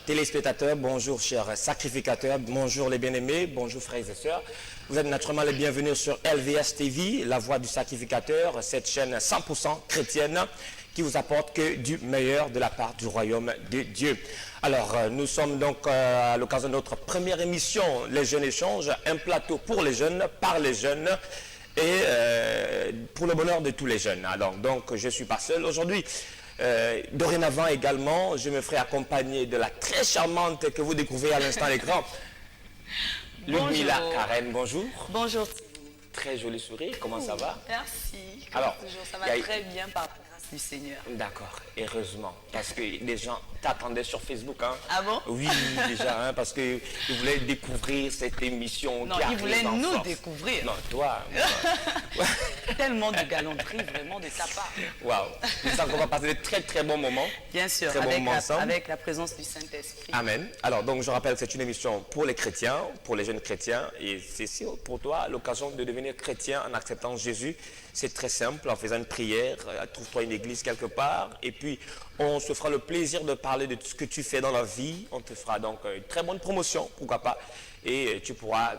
téléspectateurs, bonjour chers sacrificateurs, bonjour les bien-aimés, bonjour frères et sœurs. Vous êtes naturellement les bienvenus sur LVS TV, la voix du sacrificateur, cette chaîne 100% chrétienne qui vous apporte que du meilleur de la part du royaume de Dieu. Alors, nous sommes donc à l'occasion de notre première émission, Les Jeunes Échanges, un plateau pour les jeunes, par les jeunes et pour le bonheur de tous les jeunes. Alors, donc, je ne suis pas seul aujourd'hui. Dorénavant également, je me ferai accompagner de la très charmante que vous découvrez à l'instant à l'écran. Ludmila Karen, bonjour. Bonjour. Très joli sourire, comment ça va? Merci. Alors, toujours, ça va très bien par la grâce du Seigneur. D'accord, heureusement, parce que les gens t'attendaient sur Facebook. Hein. Ah bon? Oui, déjà, hein, parce qu'ils voulaient découvrir cette émission. Non, qui ils voulaient nous force. découvrir. Non, toi. Tellement de galanterie, vraiment, de ta part. Waouh, je sens qu'on va passer de très très bons moments. Bien sûr, très bons moments ensemble. avec la présence du Saint-Esprit. Amen. Alors, donc, je rappelle que c'est une émission pour les chrétiens, pour les jeunes chrétiens. Et c'est pour toi l'occasion de devenir chrétien en acceptant Jésus. C'est très simple, en faisant une prière. Trouve-toi une église quelque part. Et puis, on se fera le plaisir de parler de tout ce que tu fais dans la vie. On te fera donc une très bonne promotion, pourquoi pas. Et tu pourras,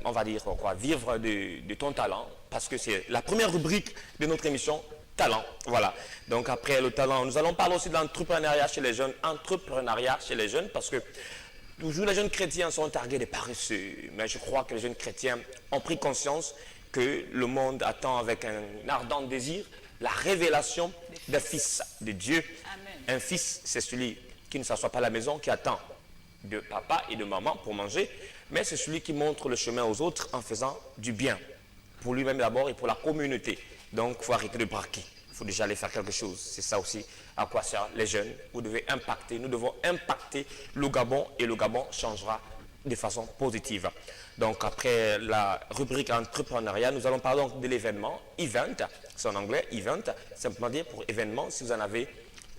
on va dire quoi, vivre de ton talent. Parce que c'est la première rubrique de notre émission, talent. Voilà. Donc après le talent, nous allons parler aussi de l'entrepreneuriat chez les jeunes. Entrepreneuriat chez les jeunes, parce que toujours les jeunes chrétiens sont targués des paresseux. Mais je crois que les jeunes chrétiens ont pris conscience que le monde attend avec un ardent désir la révélation des fils de Dieu. Amen. Un fils, c'est celui qui ne s'assoit pas à la maison, qui attend de papa et de maman pour manger, mais c'est celui qui montre le chemin aux autres en faisant du bien, pour lui-même d'abord et pour la communauté. Donc, il faut arrêter de braquer. Il faut déjà aller faire quelque chose. C'est ça aussi à quoi servent les jeunes. Vous devez impacter, nous devons impacter le Gabon et le Gabon changera de façon positive. Donc, après la rubrique entrepreneuriat, nous allons parler donc de l'événement, event, c'est en anglais, event, simplement dire pour événement, si vous en avez,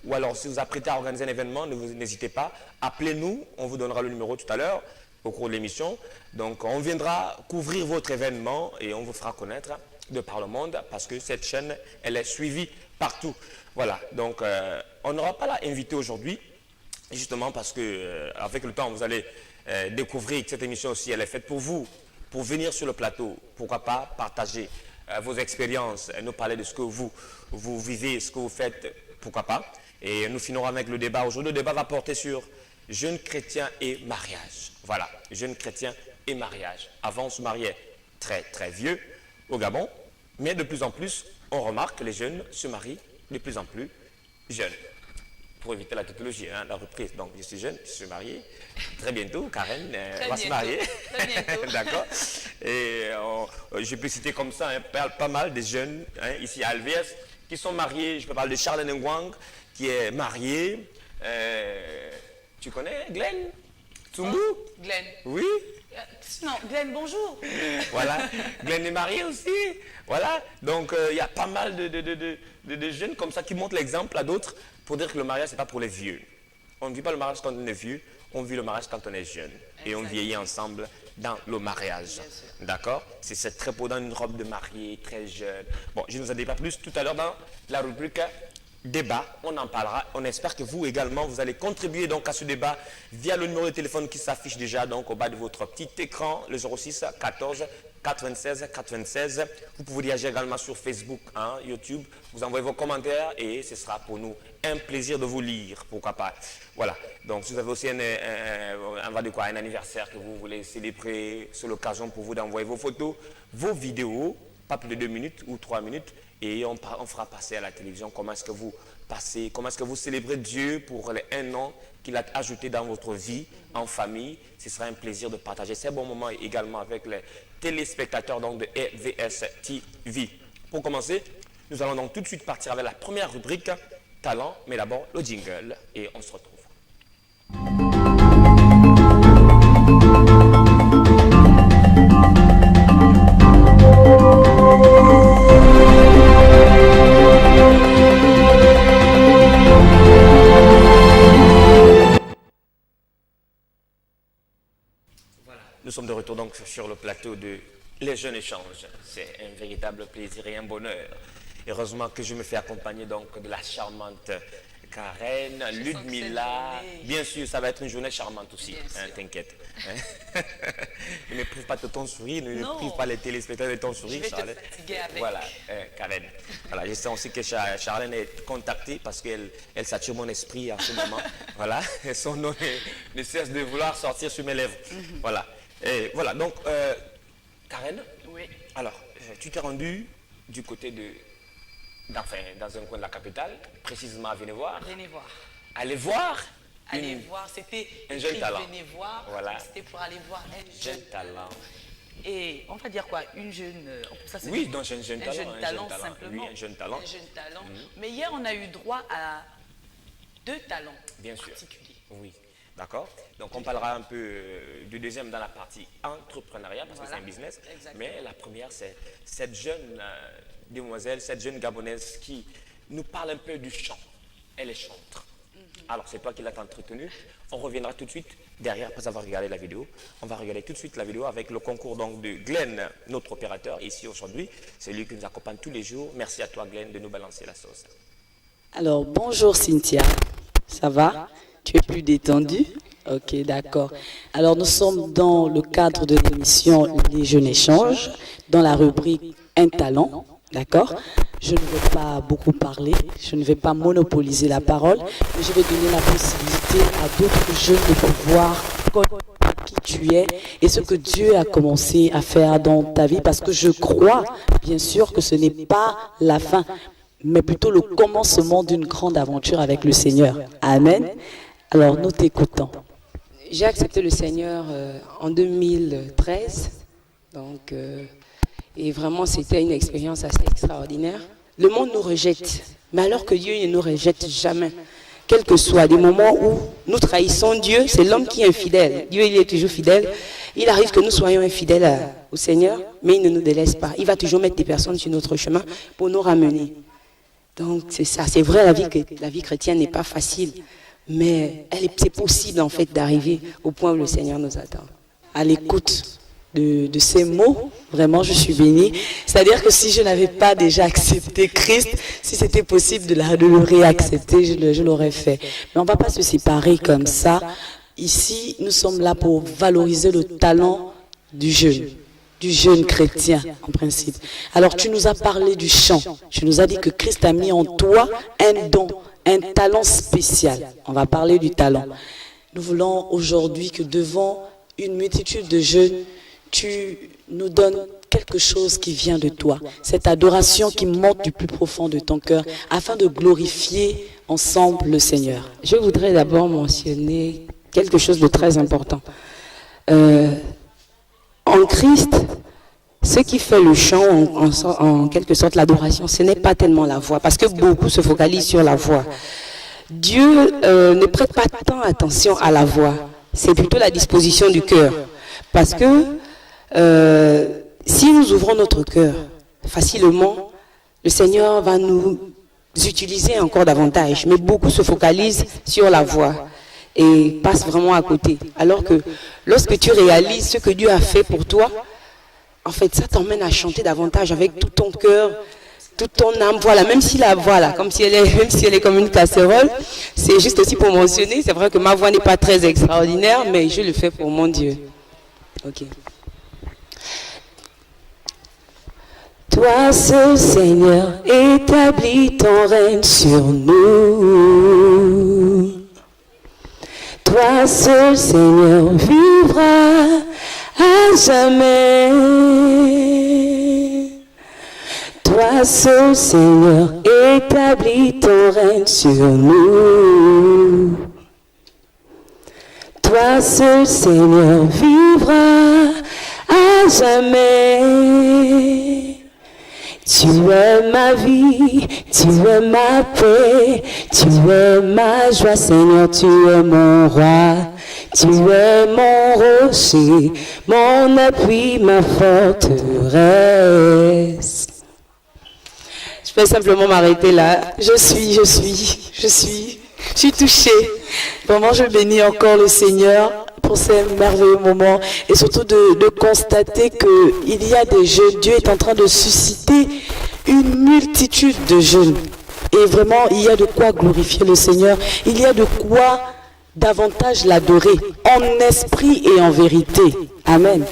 ou alors si vous apprêtez à organiser un événement, n'hésitez pas, appelez-nous, on vous donnera le numéro tout à l'heure au cours de l'émission. Donc, on viendra couvrir votre événement et on vous fera connaître de par le monde parce que cette chaîne, elle est suivie partout. Voilà, donc on n'aura pas l'invité aujourd'hui, justement parce que avec le temps, vous allez découvrir que cette émission aussi, elle est faite pour vous, pour venir sur le plateau. Pourquoi pas partager vos expériences, nous parler de ce que vous vivez, ce que vous faites, pourquoi pas. Et nous finirons avec le débat. Aujourd'hui, le débat va porter sur jeunes chrétiens et mariage. Voilà, jeunes chrétiens et mariage. Avant, on se mariait très très vieux au Gabon, mais de plus en plus, on remarque que les jeunes se marient de plus en plus jeunes. Pour éviter la tautologie, hein, la reprise. Donc, je suis jeune, je suis marié. Très bientôt, Karen va se marier. Très bientôt. D'accord. Et je peux citer comme ça pas mal de jeunes ici à LVS qui sont mariés. Je peux parler de Charles Ngwang qui est marié. Tu connais Glenn Tsumbu? Oh, Glenn. Oui. Non, Glenn, bonjour. Voilà. Glenn est marié aussi. Voilà. Donc, il y a pas mal de jeunes comme ça qui montrent l'exemple à d'autres pour dire que le mariage, ce n'est pas pour les vieux. On ne vit pas le mariage quand on est vieux, on vit le mariage quand on est jeune. Exactement. Et on vieillit ensemble dans le mariage. D'accord? C'est très beau dans une robe de mariée, très jeune. Bon, je ne vous en dis pas plus tout à l'heure dans la rubrique débat, on en parlera. On espère que vous également, vous allez contribuer donc à ce débat via le numéro de téléphone qui s'affiche déjà donc au bas de votre petit écran, le 06 14 96 96. Vous pouvez réagir également sur Facebook, YouTube. Vous envoyez vos commentaires et ce sera pour nous un plaisir de vous lire, pourquoi pas. Voilà. Donc, si vous avez aussi un anniversaire que vous voulez célébrer, c'est l'occasion pour vous d'envoyer vos photos, vos vidéos, pas plus de 2 minutes ou 3 minutes. Et on fera passer à la télévision comment est-ce que vous passez, comment est-ce que vous célébrez Dieu pour les 1 an qu'il a ajouté dans votre vie, en famille. Ce sera un plaisir de partager ces bons moments également avec les téléspectateurs donc, de LVS TV. Pour commencer, nous allons donc tout de suite partir avec la première rubrique, talent, mais d'abord le jingle et on se retrouve. Nous sommes de retour donc sur le plateau de Les Jeunes Échanges. C'est un véritable plaisir et un bonheur. Heureusement que je me fais accompagner donc de la charmante Karen, Ludmilla, bien sûr, ça va être une journée charmante aussi, hein, t'inquiète. Ne prive pas de ton sourire, ne prive pas les téléspectateurs de ton sourire, Charlène. Voilà, Karen. Voilà, je sais aussi que Charlène est contactée parce qu'elle sature mon esprit en ce moment. Voilà, son nom ne cesse de vouloir sortir sur mes lèvres. Voilà, et voilà, donc, Karen, oui. Alors, tu t'es rendu du côté enfin, dans un coin de la capitale, précisément à Vénévoire. Vénévoire. Aller voir c'était un jeune talent. Vénévoire, voilà. c'était pour aller voir un jeune talent. Et on va dire quoi, une jeune... Ça, oui, donc un jeune talent. Un jeune talent, simplement. Oui, un jeune talent. Un jeune talent. Mais hier, on a eu droit à 2 talents bien sûr. particuliers. Oui, d'accord. Donc on parlera un peu du deuxième dans la partie entrepreneuriat, parce que c'est un business. Exactement. Mais la première, c'est cette jeune demoiselle, cette jeune Gabonaise qui nous parle un peu du chant. Elle est chantre. Alors, c'est toi qui l'as entretenu. On reviendra tout de suite derrière, après avoir regardé la vidéo. On va regarder tout de suite la vidéo avec le concours donc, de Glenn, notre opérateur, ici aujourd'hui. C'est lui qui nous accompagne tous les jours. Merci à toi, Glenn, de nous balancer la sauce. Alors, bonjour Cynthia. Ça va? Tu es plus détendue? Ok, d'accord. Alors, nous sommes dans le cadre de l'émission Les Jeunes Échanges, dans la rubrique Un talent. D'accord? Je ne vais pas beaucoup parler, je ne vais pas monopoliser la parole, mais je vais donner la possibilité à d'autres jeunes de pouvoir connaître qui tu es et ce que Dieu a commencé à faire dans ta vie, parce que je crois, bien sûr, que ce n'est pas la fin, mais plutôt le commencement d'une grande aventure avec le Seigneur. Amen. Alors, nous t'écoutons. J'ai accepté le Seigneur en 2013, donc... Et vraiment, c'était une expérience assez extraordinaire. Le monde nous rejette, mais alors que Dieu ne nous rejette jamais. Quel que soit des moments où nous trahissons Dieu, c'est l'homme qui est infidèle. Dieu, il est toujours fidèle. Il arrive que nous soyons infidèles au Seigneur, mais il ne nous délaisse pas. Il va toujours mettre des personnes sur notre chemin pour nous ramener. Donc, c'est ça. C'est vrai, la vie chrétienne n'est pas facile, mais c'est possible, en fait, d'arriver au point où le Seigneur nous attend. À l'écoute de ces mots, vraiment je suis bénie. C'est-à-dire que si je n'avais pas déjà accepté Christ, si c'était possible de le réaccepter, je l'aurais fait. Mais on ne va pas se séparer comme ça. Ici, nous sommes là pour valoriser le talent du jeune chrétien en principe. Alors tu nous as parlé du chant, tu nous as dit que Christ a mis en toi un don, un talent spécial. On va parler du talent. Nous voulons aujourd'hui que devant une multitude de jeunes, tu nous donnes quelque chose qui vient de toi, cette adoration qui monte du plus profond de ton cœur, afin de glorifier ensemble le Seigneur. Je voudrais d'abord mentionner quelque chose de très important. En Christ, ce qui fait le chant, en quelque sorte l'adoration, ce n'est pas tellement la voix, parce que beaucoup se focalisent sur la voix. Dieu ne prête pas tant attention à la voix, c'est plutôt la disposition du cœur. Parce que si nous ouvrons notre cœur facilement, le Seigneur va nous utiliser encore davantage. Mais beaucoup se focalisent sur la voix et passent vraiment à côté. Alors que lorsque tu réalises ce que Dieu a fait pour toi, en fait, ça t'emmène à chanter davantage avec tout ton cœur, toute ton âme. Voilà, même si la voix, là, même si elle est comme une casserole, c'est juste aussi pour mentionner. C'est vrai que ma voix n'est pas très extraordinaire, mais je le fais pour mon Dieu. Ok. Toi seul, Seigneur, établis ton règne sur nous. Toi seul, Seigneur, vivras à jamais. Toi seul, Seigneur, établis ton règne sur nous. Toi seul, Seigneur, vivras à jamais. Tu es ma vie, tu es ma paix, tu es ma joie, Seigneur, tu es mon roi. Tu es mon rocher, mon appui, ma forteresse. Je peux simplement m'arrêter là. Je suis touchée. Vraiment, je bénis encore le Seigneur pour ces merveilleux moments et surtout de constater qu'il y a des jeunes. Dieu est en train de susciter une multitude de jeunes. Et vraiment, il y a de quoi glorifier le Seigneur. Il y a de quoi davantage l'adorer en esprit et en vérité. Amen.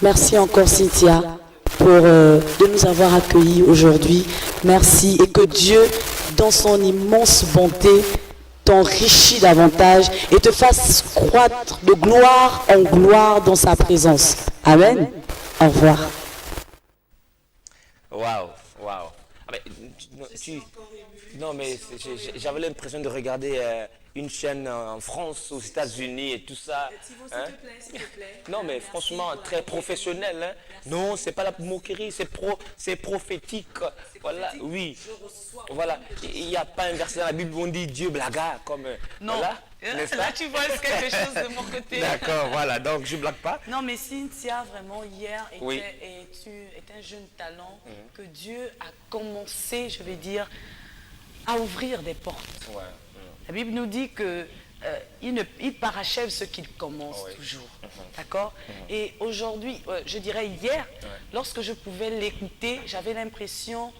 Merci encore Cynthia pour de nous avoir accueillis aujourd'hui. Merci et que Dieu, dans son immense bonté, t'enrichit davantage et te fasse croître de gloire en gloire dans sa présence. Amen. Au revoir. Waouh, waouh. Ah, mais non, mais j'avais l'impression de regarder une chaîne en France, aux États-Unis et tout ça. Hein? S'il te plaît. Non, mais franchement, très professionnel. Hein? Non, c'est pas la moquerie, c'est prophétique. Voilà, oui. Voilà, il n'y a pas un verset dans la Bible où on dit Dieu blaga, comme. Non, Voilà, n'est-ce là pas? tu vois quelque chose de mon côté. D'accord, voilà, donc je blague pas. Non, mais Cynthia, vraiment, hier, Oui. est un jeune talent que Dieu a commencé, je vais dire, à ouvrir des portes. Ouais. La Bible nous dit que il parachève ce qu'il commence toujours. D'accord? Et aujourd'hui, je dirais hier, lorsque je pouvais l'écouter, j'avais l'impression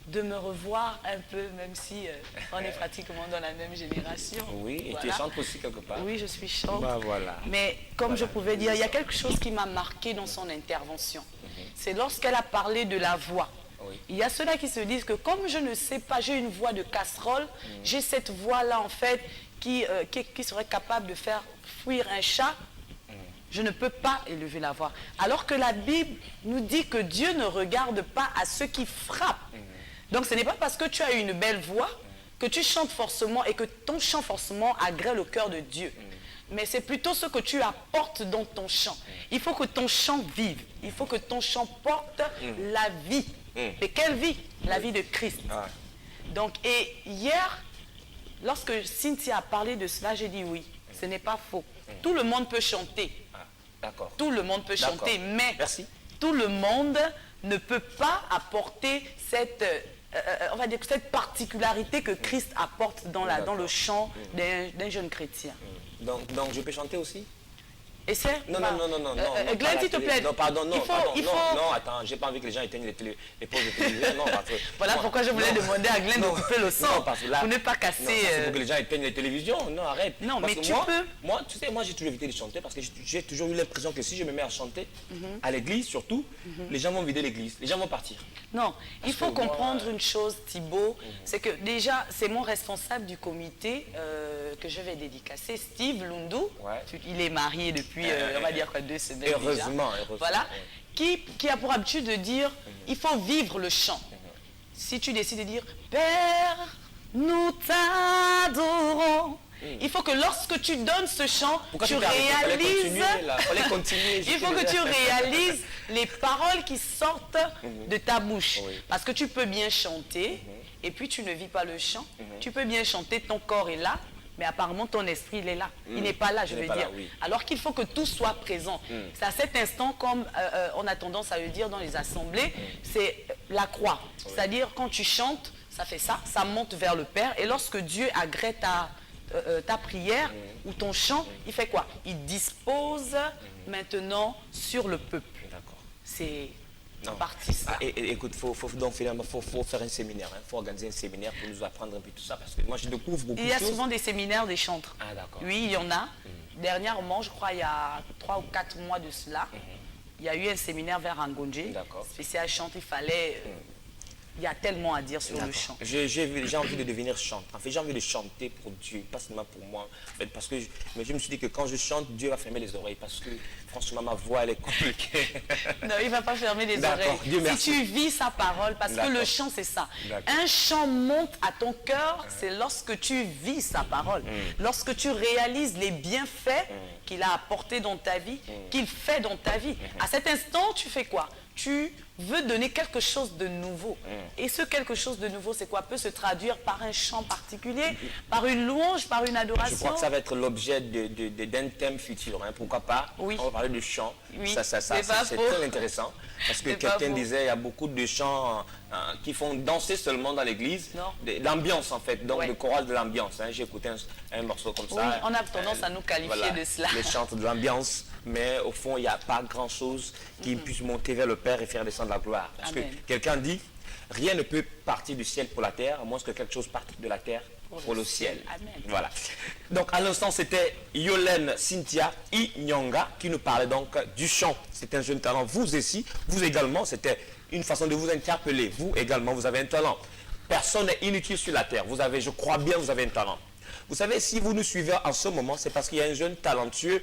de me revoir un peu, même si on est pratiquement dans la même génération. Oui, et tu Voilà. chantes aussi quelque part. Oui, je suis chante. Bah, voilà. Mais comme je pouvais dire, il y a quelque chose qui m'a marqué dans son intervention. C'est lorsqu'elle a parlé de la voix. Oui. Il y a ceux-là qui se disent que comme je ne sais pas, j'ai une voix de casserole, j'ai cette voix-là en fait qui serait capable de faire fuir un chat, je ne peux pas élever la voix. Alors que la Bible nous dit que Dieu ne regarde pas à ceux qui frappent. Donc ce n'est pas parce que tu as une belle voix que tu chantes forcément et que ton chant forcément agrée le cœur de Dieu. Mais c'est plutôt ce que tu apportes dans ton chant. Il faut que ton chant vive. Il faut que ton chant porte la vie. Et quelle vie? La vie de Christ. Ah. Donc, et hier, lorsque Cynthia a parlé de cela, j'ai dit oui, ce n'est pas faux. Tout le monde peut chanter. Ah, d'accord. Tout le monde peut D'accord. chanter, mais Merci. tout le monde ne peut pas apporter cette, on va dire, cette particularité que Christ apporte dans le chant d'un jeune chrétien. Donc je peux chanter aussi? Et c'est... Non, Glenn, s'il te plaît. Non, pardon, non, il faut... non, attends, j'ai pas envie que les gens éteignent les postes de télévision, non, parce que... Voilà pourquoi je voulais demander à Glenn de couper le son, Non, parce que là... pour ne pas casser... Non, ça, c'est pour que les gens éteignent les télévisions, non, arrête. Non, Parce mais que tu peux. Moi, tu sais, moi j'ai toujours évité de chanter parce que j'ai toujours eu l'impression que si je me mets à chanter, à l'église surtout, les gens vont vider l'église, les gens vont partir. Non, il faut que moi, comprendre une chose, Thibaut, c'est que déjà, c'est mon responsable du comité que je vais dédicacer, Steve Lundu. Ouais. Il est marié depuis, on va dire, 2 semaines Heureusement, déjà. heureusement. Voilà, qui a pour habitude de dire, il faut vivre le chant. Si tu décides de dire, Père, nous t'adorons. Il faut que lorsque tu donnes ce chant, Pourquoi tu t'arrêtes? réalises... Fallait continuer. Il faut que tu réalises les paroles qui sortent de ta bouche. Oui. Parce que tu peux bien chanter et puis tu ne vis pas le chant. Tu peux bien chanter, ton corps est là, mais apparemment ton esprit il est là. Il n'est pas là, je Il n'est veux pas dire. là, oui. Alors qu'il faut que tout soit présent. C'est à cet instant, comme on a tendance à le dire dans les assemblées, c'est la croix. C'est-à-dire quand tu chantes, ça fait ça, ça monte vers le Père. Et lorsque Dieu agrée ta prière ou ton chant, il fait quoi? Il dispose maintenant sur le peuple. D'accord. C'est en Non. partie ça. Ah, et écoute, donc finalement, faut faire un séminaire, il faut organiser un séminaire pour nous apprendre un peu tout ça, parce que moi je découvre beaucoup Il de y a choses. souvent des séminaires des chantres. Ah, d'accord. Oui, il y en a. Dernièrement, je crois il y a 3 ou 4 mois de cela, il y a eu un séminaire vers Angonje, D'accord. spécial chant, il fallait... il y a tellement à dire sur le D'accord. chant. J'ai envie de devenir chanteur. En fait, j'ai envie de chanter pour Dieu, pas seulement pour moi. En fait, parce que je me suis dit que quand je chante, Dieu va fermer les oreilles. Parce que franchement, ma voix, elle est compliquée. Non, il ne va pas fermer les D'accord, oreilles. Dieu merci. Si tu vis sa parole, parce que D'accord. le chant, c'est ça. D'accord. Un chant monte à ton cœur, c'est lorsque tu vis sa parole. Lorsque tu réalises les bienfaits qu'il a apportés dans ta vie, qu'il fait dans ta vie. À cet instant, tu fais quoi? Tu veux donner quelque chose de nouveau. Et ce quelque chose de nouveau, c'est quoi? Peut se traduire par un chant particulier, par une louange, par une adoration. Je crois que ça va être l'objet d'un thème futur. Hein. Pourquoi pas? Oui. On va parler de chant. Oui, C'est c'est pas très faux. intéressant. Parce que C'est pas quelqu'un faux. disait, il y a beaucoup de chants qui font danser seulement dans l'église. Non. L'ambiance en fait, donc Ouais. le choral de l'ambiance. Hein. J'ai écouté un morceau comme Oui, ça. on a tendance à nous qualifier de cela. Les chants de l'ambiance. Mais au fond, il n'y a pas grand-chose qui puisse monter vers le Père et faire descendre la gloire. Parce Amen. que quelqu'un dit, rien ne peut partir du ciel pour la terre, à moins que quelque chose parte de la terre pour le ciel. Amen. Voilà. Donc à l'instant, c'était Yolène Cynthia Inyanga qui nous parlait donc du chant. C'est un jeune talent. Vous aussi, vous également, c'était une façon de vous interpeller. Vous également, vous avez un talent. Personne n'est inutile sur la terre. Vous avez, je crois bien, vous avez un talent. Vous savez, si vous nous suivez en ce moment, c'est parce qu'il y a un jeune talentueux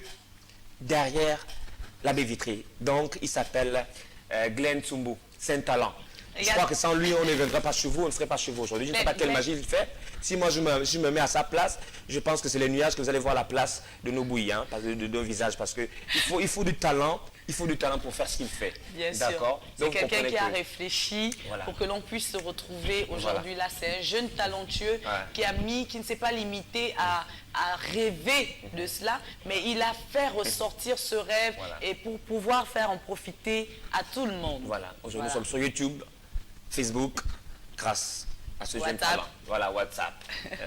derrière la baie vitrée. Donc, il s'appelle Glenn Tsumbu. C'est un talent. Je crois que sans lui, on ne viendrait pas chez vous, on ne serait pas chez vous aujourd'hui. Je ne sais pas quelle magie il fait. Si moi, je me mets à sa place, je pense que c'est les nuages que vous allez voir à la place de nos bouillies, hein, de nos visages. Parce qu'il faut du talent. Il faut du talent pour faire ce qu'il fait. Bien sûr. D'accord. C'est quelqu'un qui a réfléchi voilà. pour que l'on puisse se retrouver aujourd'hui. Voilà. Là, c'est un jeune talentueux qui ne s'est pas limité à rêver de cela, mais il a fait ressortir ce rêve et pour pouvoir faire en profiter à tout le monde. Voilà. Aujourd'hui, nous sommes sur YouTube, Facebook, grâce à ce jeune talent. Voilà, WhatsApp.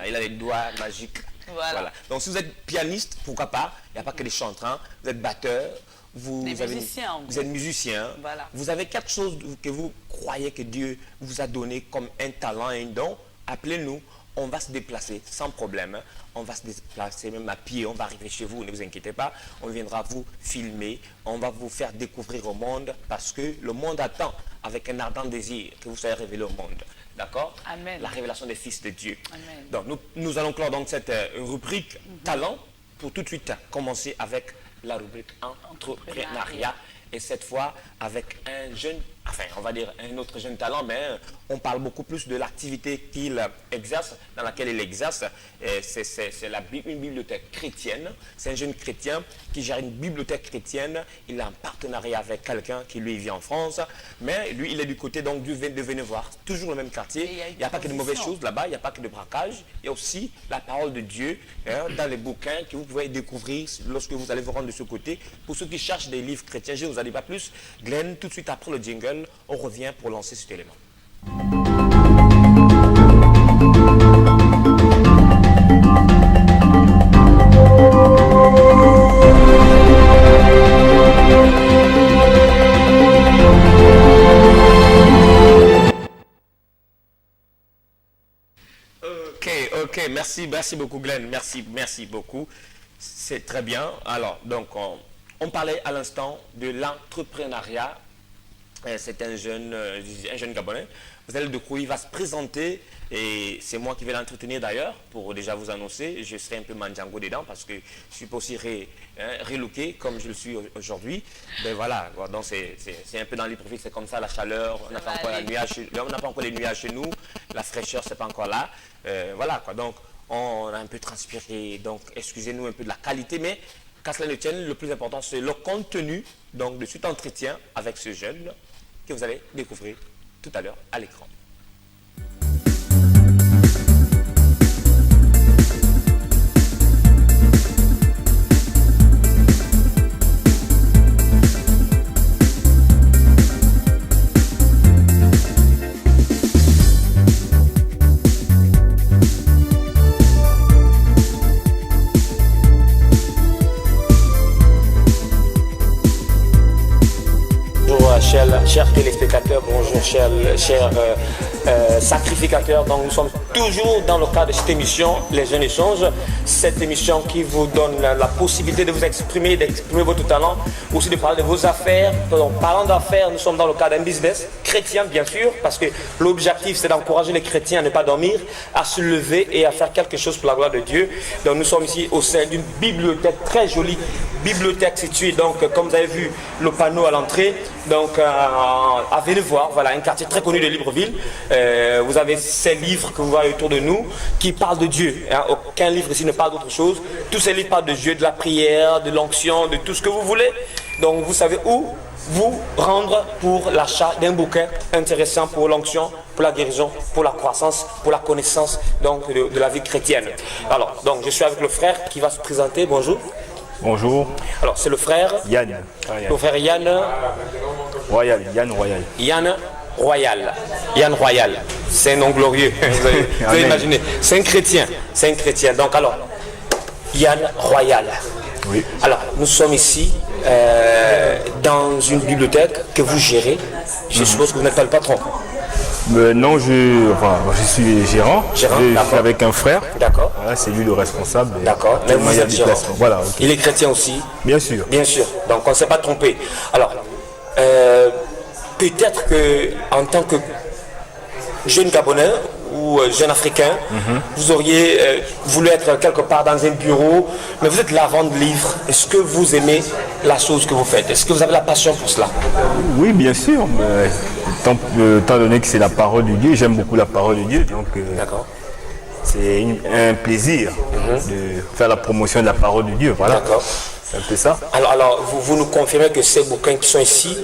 Il a les doigts magiques. Voilà. Donc, si vous êtes pianiste, pourquoi pas? Il n'y a pas que des chanteurs. Vous êtes batteur. Vous êtes musicien, voilà. Vous avez quelque chose que vous croyez que Dieu vous a donné comme un talent et un don, appelez-nous, on va se déplacer sans problème, on va se déplacer même à pied, on va arriver chez vous, ne vous inquiétez pas, on viendra vous filmer, on va vous faire découvrir au monde parce que le monde attend avec un ardent désir que vous soyez révélé au monde. D'accord? Amen. La révélation des fils de Dieu. Amen. Donc nous allons clore donc cette rubrique talent pour tout de suite commencer avec la rubrique entrepreneuriat et cette fois avec un jeune, enfin on va dire un autre jeune talent, mais on parle beaucoup plus de l'activité qu'il exerce, dans laquelle il exerce. C'est une bibliothèque chrétienne. C'est un jeune chrétien qui gère une bibliothèque chrétienne. Il a un partenariat avec quelqu'un qui lui vit en France, mais lui il est du côté donc de venez voir, toujours le même quartier. Il n'y a pas que de mauvaises choses là-bas, il n'y a pas que de braquage, il y a aussi la parole de Dieu dans les bouquins que vous pouvez découvrir lorsque vous allez vous rendre de ce côté. Pour ceux qui cherchent des livres chrétiens, je ne vous en dis pas plus. Glenn, tout de suite après le jingle, on revient pour lancer cet élément. Ok, merci beaucoup Glenn, merci beaucoup. C'est très bien. Alors, donc, on parlait à l'instant de l'entrepreneuriat. C'est un jeune Gabonais. Vous allez de quoi il va se présenter et c'est moi qui vais l'entretenir d'ailleurs pour déjà vous annoncer. Je serai un peu mandjango dedans parce que je ne suis pas aussi relooké comme je le suis aujourd'hui. Ben voilà, donc c'est un peu dans l'hypocrisie, c'est comme ça la chaleur, on n'a pas encore les nuages chez nous, la fraîcheur c'est pas encore là. Voilà quoi, donc on a un peu transpiré, donc excusez-nous un peu de la qualité, mais qu'à cela ne tienne, le plus important c'est le contenu donc de cet entretien avec ce jeune que vous allez découvrir tout à l'heure à l'écran. Chers téléspectateurs, bonjour, chers sacrificateurs. Donc nous sommes toujours dans le cadre de cette émission, Les Jeunes Échanges. Cette émission qui vous donne la possibilité de vous exprimer, d'exprimer votre talent, aussi de parler de vos affaires. Donc, parlant d'affaires, nous sommes dans le cadre d'un business chrétien, bien sûr, parce que l'objectif c'est d'encourager les chrétiens à ne pas dormir, à se lever et à faire quelque chose pour la gloire de Dieu. Donc nous sommes ici au sein d'une bibliothèque, très jolie bibliothèque située, donc comme vous avez vu le panneau à l'entrée, donc à Vennevoie, voilà, un quartier très connu de Libreville. Vous avez ces livres que vous voyez autour de nous qui parlent de Dieu. Hein. Aucun livre ici ne parle d'autre chose. Tous ces livres parlent de Dieu, de la prière, de l'onction, de tout ce que vous voulez. Donc vous savez où vous rendre pour l'achat d'un bouquin intéressant pour l'onction, pour la guérison, pour la croissance, pour la connaissance donc, de la vie chrétienne. Alors, donc je suis avec le frère qui va se présenter. Bonjour. Bonjour. Alors, c'est le frère Yann. Le frère Yann Royal. Yann Royal. Yann Royal. Yann Royal. C'est un nom glorieux. Vous avez imaginé. C'est un chrétien. C'est un chrétien. Donc, alors, Yann Royal. Oui. Alors, nous sommes ici dans une bibliothèque que vous gérez. Je suppose que vous n'êtes pas le patron. Non, je suis gérant. Je suis d'accord. avec un frère. D'accord. Voilà, c'est lui le responsable. D'accord. Mais vous il y a êtes des gérant. placements. Voilà, ok. Il est chrétien aussi. Bien sûr. Bien sûr. Donc on ne s'est pas trompé. Alors, peut-être que en tant que jeune Gabonais ou jeune Africain, vous auriez voulu être quelque part dans un bureau, mais vous êtes là à vendre livres. Est-ce que vous aimez la chose que vous faites? Est-ce que vous avez la passion pour cela? Oui, bien sûr. Mais étant donné que c'est la parole de Dieu, j'aime beaucoup la parole de Dieu. Donc, D'accord. c'est un plaisir de faire la promotion de la parole de Dieu. Voilà. D'accord. C'est un peu ça. Alors vous nous confirmez que ces bouquins qui sont ici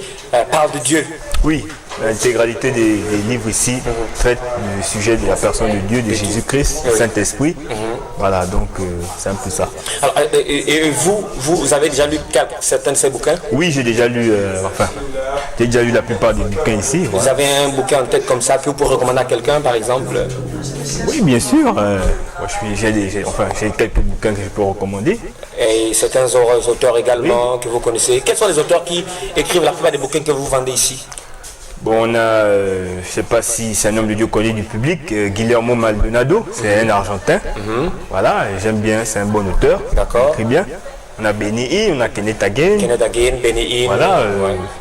parlent de Dieu? Oui, l'intégralité des livres ici traite du sujet de la personne de Dieu, de Jésus-Christ, du Saint-Esprit. Voilà, donc c'est un peu ça. Alors, et vous avez déjà lu certains de ces bouquins? Oui, j'ai déjà lu, j'ai déjà lu la plupart des bouquins ici. Vous Voilà. avez un bouquin en tête comme ça que vous pouvez recommander à quelqu'un, par exemple? Oui, bien sûr. Moi, j'ai quelques bouquins que je peux recommander. Et certains auteurs également que vous connaissez. Quels sont les auteurs qui écrivent la plupart des bouquins que vous vendez ici? Bon, on a, je ne sais pas si c'est un homme de Dieu connu du public, Guillermo Maldonado, c'est un Argentin. Voilà, j'aime bien, c'est un bon auteur. D'accord. Très bien. On a Benny Hinn, on a Kenneth Hagin. Kenneth Hagin, Benny Hinn. Voilà.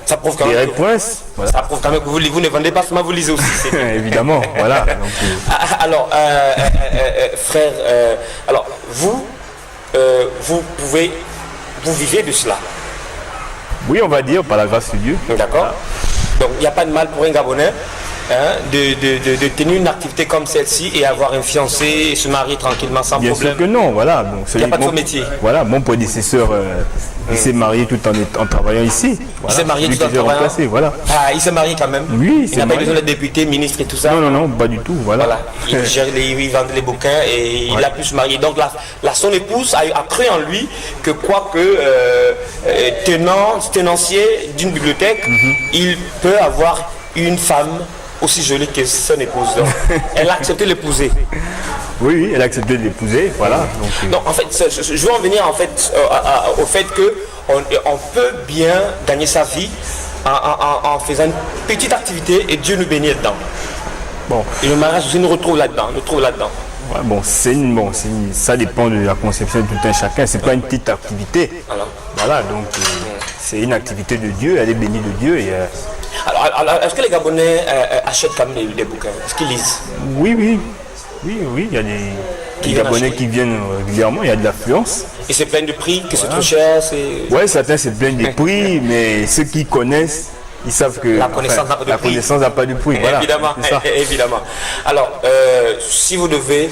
Ça prouve quand même. Derek Prince. Voilà. Ça prouve quand même que vous ne vendez pas seulement, vous lisez aussi. C'est bien. Évidemment, voilà. Donc, Alors, frère, alors vous vivez de cela. oui, on va dire, par la grâce de Dieu. D'accord. Donc il n'y a pas de mal pour un Gabonais de tenir une activité comme celle-ci et avoir un fiancé et se marier tranquillement sans Bien problème. sûr que non, voilà. Donc, Il n'y a pas de faux métier. Voilà, mon prédécesseur, il s'est marié tout en travaillant ici. Voilà. Il s'est marié Lui tout en que j'ai travaillant. remplacé, voilà. Ah, il s'est marié quand même. Oui, il Il s'est n'a pas marié. besoin d'être député, ministre et tout ça. Non, pas du tout, voilà. Voilà. Il gère il vend les bouquins et il a pu se marier. Donc son épouse a cru en lui que tenancier d'une bibliothèque, il peut avoir une femme aussi jolie que son épouse. Donc, elle a accepté de l'épouser. Oui, elle a accepté de l'épouser, voilà. Donc, Donc en fait, je veux en venir en fait au fait que on peut bien gagner sa vie en faisant une petite activité et Dieu nous bénit là-dedans. bon, Et le mariage aussi nous retrouve là-dedans. ouais, ça dépend de la conception de tout un chacun. C'est pas une petite activité. Voilà, donc c'est une activité de Dieu, elle est bénie de Dieu. Et, Alors, est-ce que les Gabonais achètent quand même des bouquins? Est-ce qu'ils lisent? oui, il y a des Gabonais qui viennent régulièrement, il y a de l'affluence. Ils se plaignent du prix, que c'est trop cher. Oui, certains se plaignent des prix, mais ceux qui connaissent, ils savent que La connaissance n'a pas de la prix. connaissance n'a pas de prix. Voilà, Évidemment, c'est ça. évidemment. Alors, si vous devez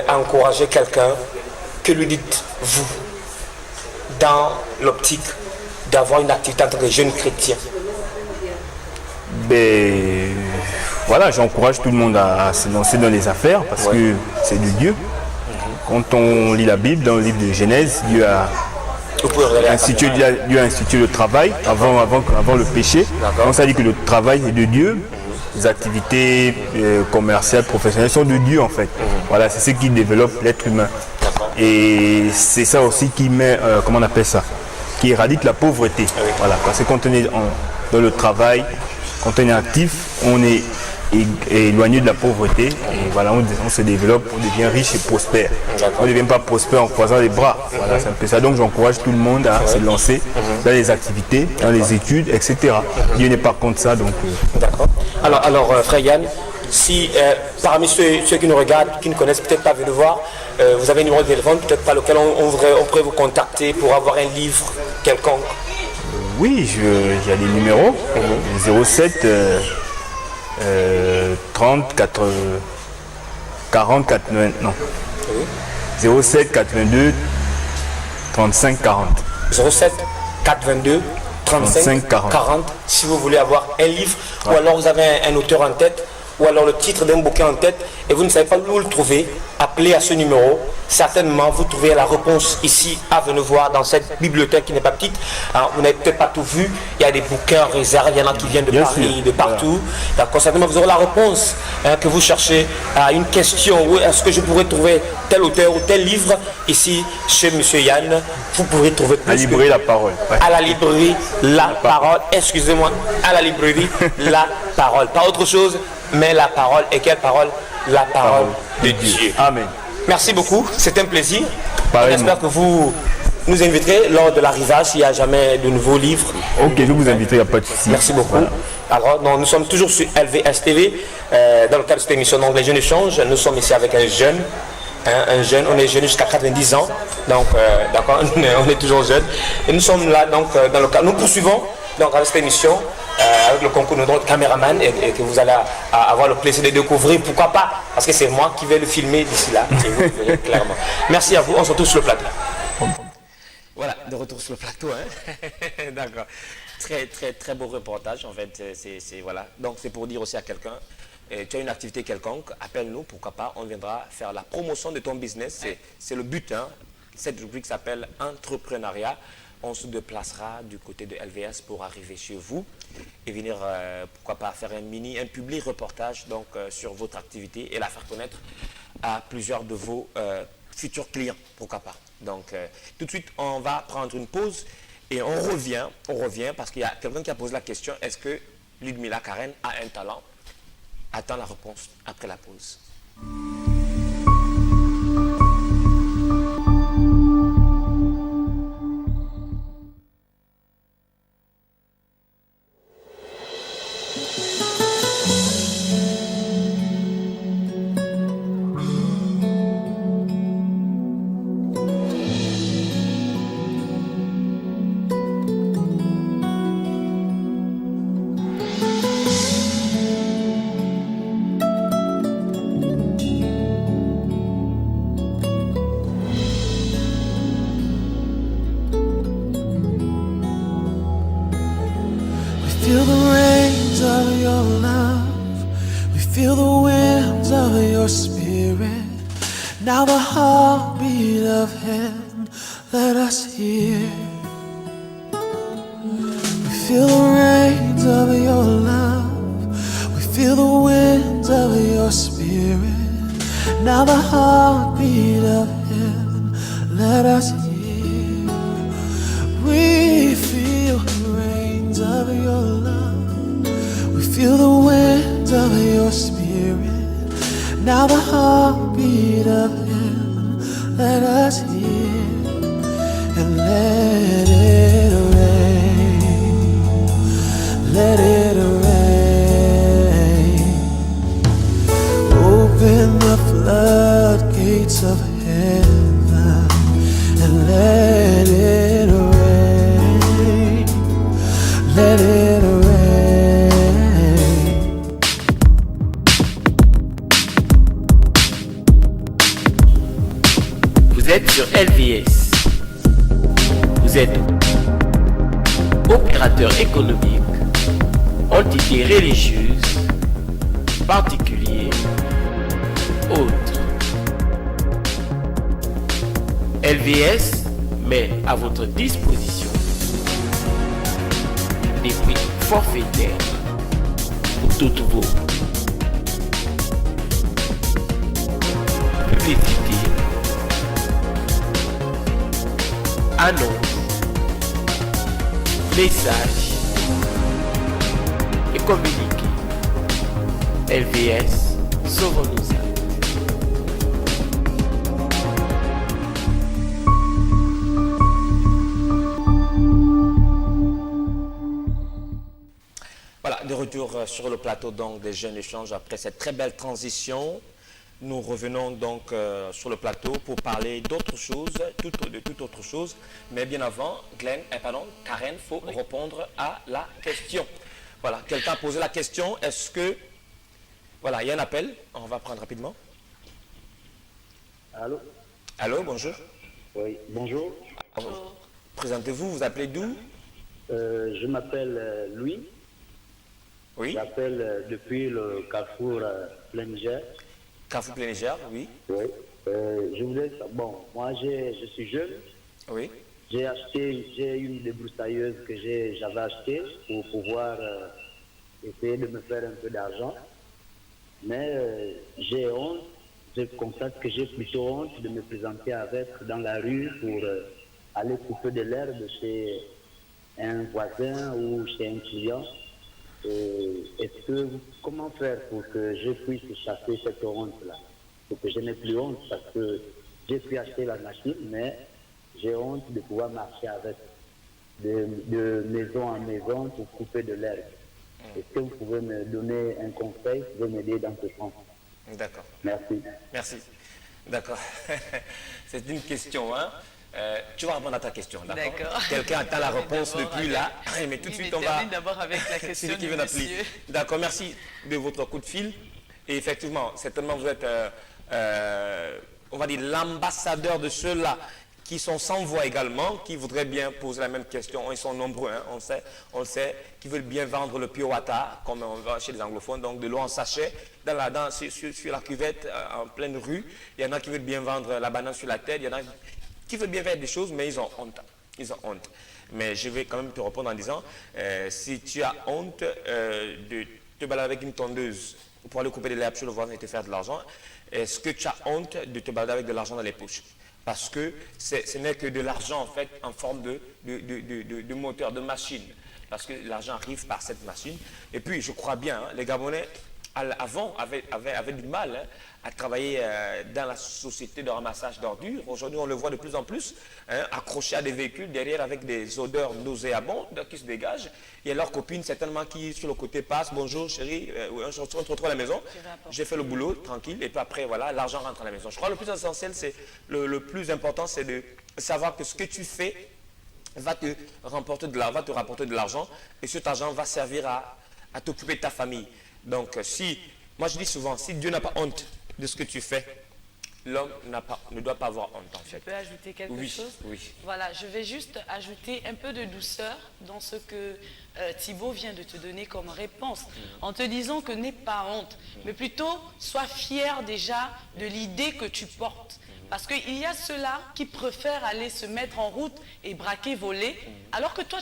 encourager quelqu'un, que lui dites-vous dans l'optique d'avoir une activité en tant que jeune chrétien? Ben, voilà, j'encourage tout le monde à se lancer dans les affaires parce que c'est de Dieu. Quand on lit la Bible, dans le livre de Genèse, Dieu a Vous pouvez regarder la caméra. Dieu a institué le travail avant le péché. D'accord. Donc ça dit que le travail est de Dieu. Les activités commerciales, professionnelles sont de Dieu en fait. Voilà, c'est ce qui développe l'être humain. Et c'est ça aussi qui met, comment on appelle ça, qui éradique la pauvreté. Voilà, parce que quand on est dans le travail, quand on est actif, on est éloigné de la pauvreté. Et voilà, on se développe, on devient riche et prospère. On ne devient pas prospère en croisant les bras. Voilà, c'est un peu ça. Donc j'encourage tout le monde à se lancer dans les activités, dans les études, etc. Dieu n'est pas contre ça. Donc, D'accord. Alors frère Yann, si parmi ceux qui nous regardent, qui ne connaissent peut-être pas venir voir, vous avez un numéro de téléphone, peut-être par lequel on pourrait vous contacter pour avoir un livre quelconque. oui, il y a des numéros. 07 30 40 80, non. 07 82 35 40. 07 422 35 40 si vous voulez avoir un livre ou alors vous avez un auteur en tête ou alors le titre d'un bouquin en tête et vous ne savez pas où le trouver, appelez à ce numéro. Certainement, vous trouvez la réponse ici à venir voir dans cette bibliothèque qui n'est pas petite. Alors, vous n'avez peut-être pas tout vu. Il y a des bouquins en réserve, il y en a qui viennent de Bien Paris, sûr. de partout. D'accord, certainement, vous aurez la réponse que vous cherchez à une question. Où est-ce que je pourrais trouver tel auteur ou tel livre ici chez M. Yann? Vous pourrez trouver plus La librairie La Parole. Ouais. à la librairie La Parole, excusez-moi, à la librairie La Parole. Pas autre chose, mais la parole. Et quelle parole? La parole de Dieu. Amen. Merci beaucoup, c'est un plaisir. Pareillement. J'espère que vous nous inviterez lors de l'arrivage s'il y a jamais de nouveaux livres. Ok, je vous inviterai, il n'y a pas de souci. Merci beaucoup. Voilà. Alors, nous sommes toujours sur LVS TV, dans le cadre de cette émission, donc les jeunes échanges. Nous sommes ici avec un jeune, on est jeune jusqu'à 90 ans, donc d'accord, on est toujours jeune. Et nous sommes là, donc, dans le cadre, nous poursuivons donc avec cette émission, avec le concours de notre caméraman, et que vous allez avoir le plaisir de découvrir, pourquoi pas, parce que c'est moi qui vais le filmer d'ici là, et vous verrez clairement. Merci à vous, on se retrouve sur le plateau. Voilà, de retour sur le plateau, hein. D'accord. Très beau reportage, en fait. Voilà. Donc, c'est pour dire aussi à quelqu'un, tu as une activité quelconque, appelle-nous, pourquoi pas, on viendra faire la promotion de ton business. C'est le but, hein. Cette rubrique s'appelle entrepreneuriat. On se déplacera du côté de LVS pour arriver chez vous et venir, pourquoi pas, faire un public reportage donc, sur votre activité et la faire connaître à plusieurs de vos futurs clients, pourquoi pas. Donc, tout de suite, on va prendre une pause et on revient parce qu'il y a quelqu'un qui a posé la question, est-ce que Ludmila Karen a un talent? Attends la réponse après la pause. Feel the rains of your love. We feel the winds of your spirit. Now the heartbeat of heaven, let us hear. We feel the rains of your love. We feel the winds of your spirit. Now the heartbeat of heaven, let us hear. We feel the rains of your love. We feel the winds of your spirit. Now the heartbeat of heaven, let us hear. And let it rain. Let it rain. Open the floodgates of heaven and let it rain. Let it rain. Vous êtes sur LVS. Vous êtes opérateur économique, entité religieuse, particulier, autre. LVS met à votre disposition des prix forfaitaires pour toutes vos publicités, annonces, messages et communiqués. LVS, sauvons-nous. Voilà, de retour sur le plateau donc des jeunes échanges après cette très belle transition. Nous revenons donc sur le plateau pour parler d'autre chose, de toute autre chose. Mais bien avant, Karen, il faut répondre à la question. Voilà, quelqu'un a posé la question, est-ce que... Voilà, il y a un appel, on va prendre rapidement. Allô? Allô, bonjour. Oui, bonjour. Alors, présentez-vous, vous appelez d'où? Je m'appelle Louis. Oui. J'appelle depuis le Carrefour Plein-Niger. Carrefour Plein-Niger, oui. Oui. Je voulais... Bon, moi je suis jeune. Oui. J'ai une débroussailleuse que j'avais achetée pour pouvoir essayer de me faire un peu d'argent. Mais j'ai honte, je constate que j'ai plutôt honte de me présenter avec dans la rue pour aller couper de l'herbe chez un voisin ou chez un client. Comment faire pour que je puisse chasser cette honte-là? Pour que je n'ai plus honte, parce que j'ai pu acheter la machine, mais j'ai honte de pouvoir marcher avec de maison en maison pour couper de l'herbe. Est-ce que vous pouvez me donner un conseil, vous pouvez m'aider dans ce sens? D'accord. Merci. Merci. D'accord. C'est une question, hein. Tu vas répondre à ta question, d'accord? Quelqu'un attend la réponse depuis là, mais tout de suite on va... d'abord avec la question qui du veut l'appeler. monsieur. D'accord, merci de votre coup de fil. Et effectivement, certainement vous êtes, on va dire, l'ambassadeur de ceux-là qui sont sans voix également, qui voudraient bien poser la même question. Ils sont nombreux, hein, on le sait, qui veulent bien vendre le pure water, comme on va chez les anglophones, donc de l'eau en sachet, sur la cuvette, en pleine rue. Il y en a qui veulent bien vendre la banane sur la tête, il y en a qui veulent bien faire des choses, mais ils ont honte. Ils ont honte. Mais je vais quand même te répondre en disant, si tu as honte de te balader avec une tondeuse pour aller couper de l'herbe sur le voisin et te faire de l'argent, est-ce que tu as honte de te balader avec de l'argent dans les poches? Parce que ce n'est que de l'argent en fait en forme de moteur, de machine. Parce que l'argent arrive par cette machine. Et puis je crois bien, hein, les Gabonais avant avaient du mal, hein, à travailler dans la société de ramassage d'ordures. Aujourd'hui on le voit de plus en plus, hein, accrochés à des véhicules derrière avec des odeurs nauséabondes qui se dégagent. Et leurs copines certainement qui sur le côté passent, bonjour chérie, on se retrouve à la maison, j'ai fait le boulot tranquille et puis après voilà, l'argent rentre à la maison. Je crois que le plus essentiel, c'est le plus important, c'est de savoir que ce que tu fais va te rapporter de l'argent et cet argent va servir à t'occuper de ta famille. Donc moi je dis souvent, si Dieu n'a pas honte de ce que tu fais, l'homme ne doit pas avoir honte en fait. Je peux ajouter quelque chose? Oui. Voilà, je vais juste ajouter un peu de douceur dans ce que Thibaut vient de te donner comme réponse, en te disant que n'aie pas honte, mais plutôt sois fier déjà de l'idée que tu portes. Parce qu'il y a ceux-là qui préfèrent aller se mettre en route et braquer, voler, alors que toi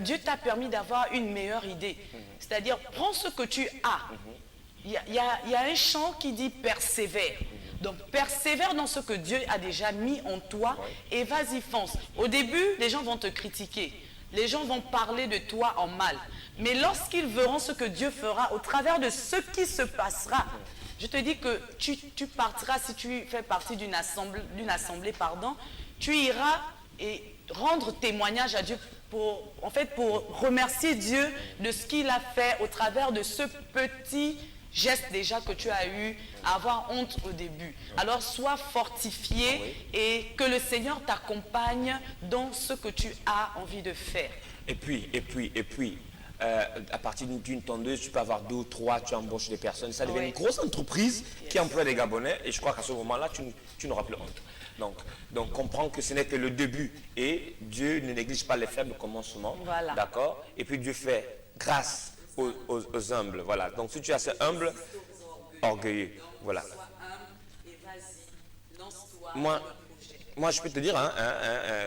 Dieu t'a permis d'avoir une meilleure idée. C'est-à-dire, prends ce que tu as. Il y a un chant qui dit persévère. Donc persévère dans ce que Dieu a déjà mis en toi et vas-y fonce. Au début, les gens vont te critiquer. Les gens vont parler de toi en mal. Mais lorsqu'ils verront ce que Dieu fera au travers de ce qui se passera, je te dis que tu partiras, si tu fais partie d'une assemblée, tu iras et rendre témoignage à Dieu pour remercier Dieu de ce qu'il a fait au travers de ce petit geste déjà que tu as eu à avoir honte au début. Alors sois fortifié et que le Seigneur t'accompagne dans ce que tu as envie de faire. Et puis, à partir d'une tondeuse, tu peux avoir 2 ou 3, tu embauches des personnes. Ça devient une grosse entreprise qui emploie des Gabonais et je crois qu'à ce moment-là, tu n'auras plus honte. Donc comprends que ce n'est que le début et Dieu ne néglige pas les faibles commencements. Voilà. D'accord? Et puis Dieu fait grâce aux humbles. Voilà. Donc si tu es assez humble, orgueilleux. Voilà. Moi, je peux te dire,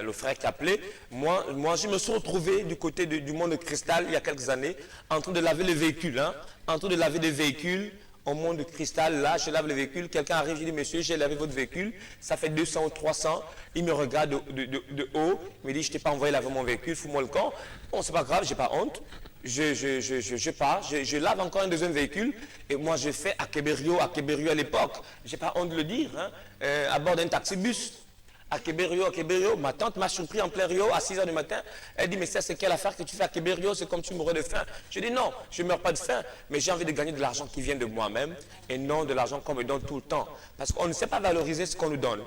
le frère qui a appelé, moi, je me suis retrouvé du côté du monde de cristal il y a quelques années, en train de laver les véhicules, en train de laver des véhicules. Au monde de cristal, là, je lave le véhicule, quelqu'un arrive, je dis, monsieur, j'ai lavé votre véhicule, ça fait 200 ou 300, il me regarde de haut, il me dit, je t'ai pas envoyé laver mon véhicule, fous-moi le camp. Bon, c'est pas grave, j'ai pas honte, je pars, je lave encore un deuxième véhicule, et moi, j'ai fait à Kéberio à l'époque, j'ai pas honte de le dire, à bord d'un taxi-bus. À Kéberio, ma tante m'a surpris en plein Rio à 6 h du matin. Elle dit, mais ça, c'est quelle affaire que tu fais à Kéberio? C'est comme tu mourrais de faim. Je dis, non, je ne meurs pas de faim, mais j'ai envie de gagner de l'argent qui vient de moi-même et non de l'argent qu'on me donne tout le temps. Parce qu'on ne sait pas valoriser ce qu'on nous donne.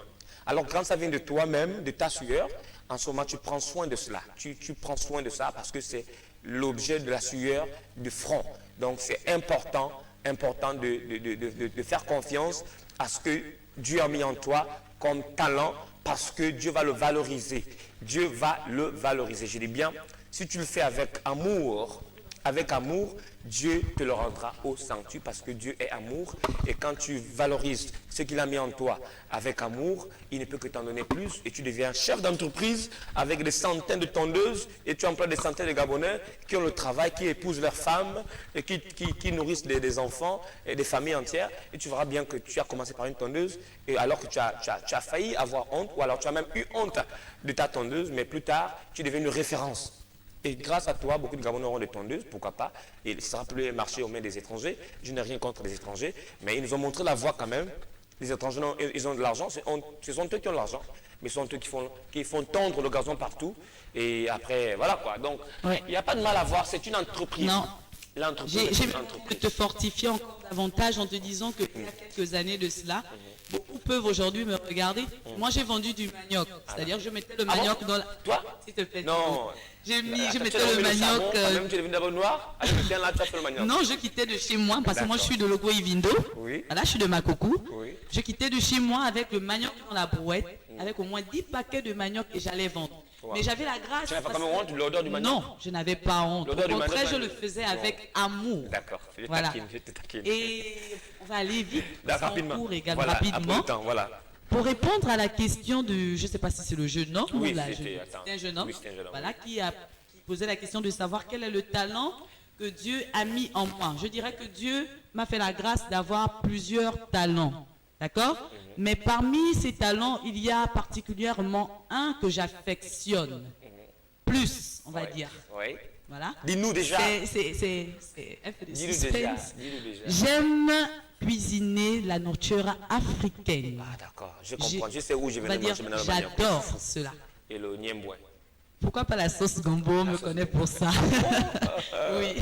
Alors, quand ça vient de toi-même, de ta sueur, en ce moment, tu prends soin de cela. Tu prends soin de ça parce que c'est l'objet de la sueur du front. Donc, c'est important de faire confiance à ce que Dieu a mis en toi comme talent, parce que Dieu va le valoriser. Dieu va le valoriser. Je dis bien, si tu le fais avec amour, Dieu te le rendra au centuple parce que Dieu est amour. Et quand tu valorises ce qu'il a mis en toi avec amour, il ne peut que t'en donner plus. Et tu deviens chef d'entreprise avec des centaines de tondeuses et tu emploies des centaines de Gabonais qui ont le travail, qui épousent leurs femmes et qui nourrissent des enfants et des familles entières. Et tu verras bien que tu as commencé par une tondeuse et alors que tu as failli avoir honte ou alors tu as même eu honte de ta tondeuse, mais plus tard, tu deviens une référence. Et grâce à toi, beaucoup de Gabonais auront des tondeuses, pourquoi pas. Et ça sera plus un marché aux mains des étrangers. Je n'ai rien contre les étrangers, mais ils nous ont montré la voie quand même. Les étrangers, ils ont de l'argent, ce sont eux qui ont de l'argent, mais ce sont eux qui font tondre le gazon partout. Et après, voilà quoi. Donc, il n'y a pas de mal à voir, c'est une entreprise. Non. L'entreprise, J'ai de te fortifier encore davantage en te disant qu'il y a quelques années de cela, beaucoup peuvent aujourd'hui me regarder. Moi, j'ai vendu du manioc, c'est-à-dire que je mettais le manioc dans la... Toi? S'il te plaît. Non. Je mettais le manioc... Même tu es devenu d'abord noir? Allez, tiens là, tu as fait le manioc. Non, je quittais de chez moi, parce que moi, je suis de Logo Ivindo. Oui. Voilà, je suis de Makoko. Oui. Je quittais de chez moi avec le manioc dans la brouette, avec au moins 10 paquets de manioc et j'allais vendre. Wow. Mais j'avais la grâce... Tu n'avais pas quand même honte de l'odeur du manioc? Non, je n'avais pas honte. Au contraire, je le faisais avec amour. D'accord, je Voilà. te taquine. Et on va aller vite, Rapidement. court également, Voilà, rapidement. après le temps, voilà. Pour répondre à la question du, je ne sais pas si c'est le jeune homme Oui, ou la c'était un jeune homme, oui, c'était un jeune homme. voilà, qui posait la question de savoir quel est le talent que Dieu a mis en moi. Je dirais que Dieu m'a fait la grâce d'avoir plusieurs talents. D'accord? Mais parmi ces talents, il y a particulièrement un que j'affectionne. Plus, on va dire. Oui. Voilà. Dis-nous déjà. C'est un peu de Dis-nous suspense. déjà. J'aime cuisiner la nourriture africaine. Ah d'accord, je comprends. Je sais où je On vais va manger dire, maintenant le manioc. j'adore cela. Et le niembouin. Pourquoi pas la sauce gombo, on me connaît pour ça. Oui.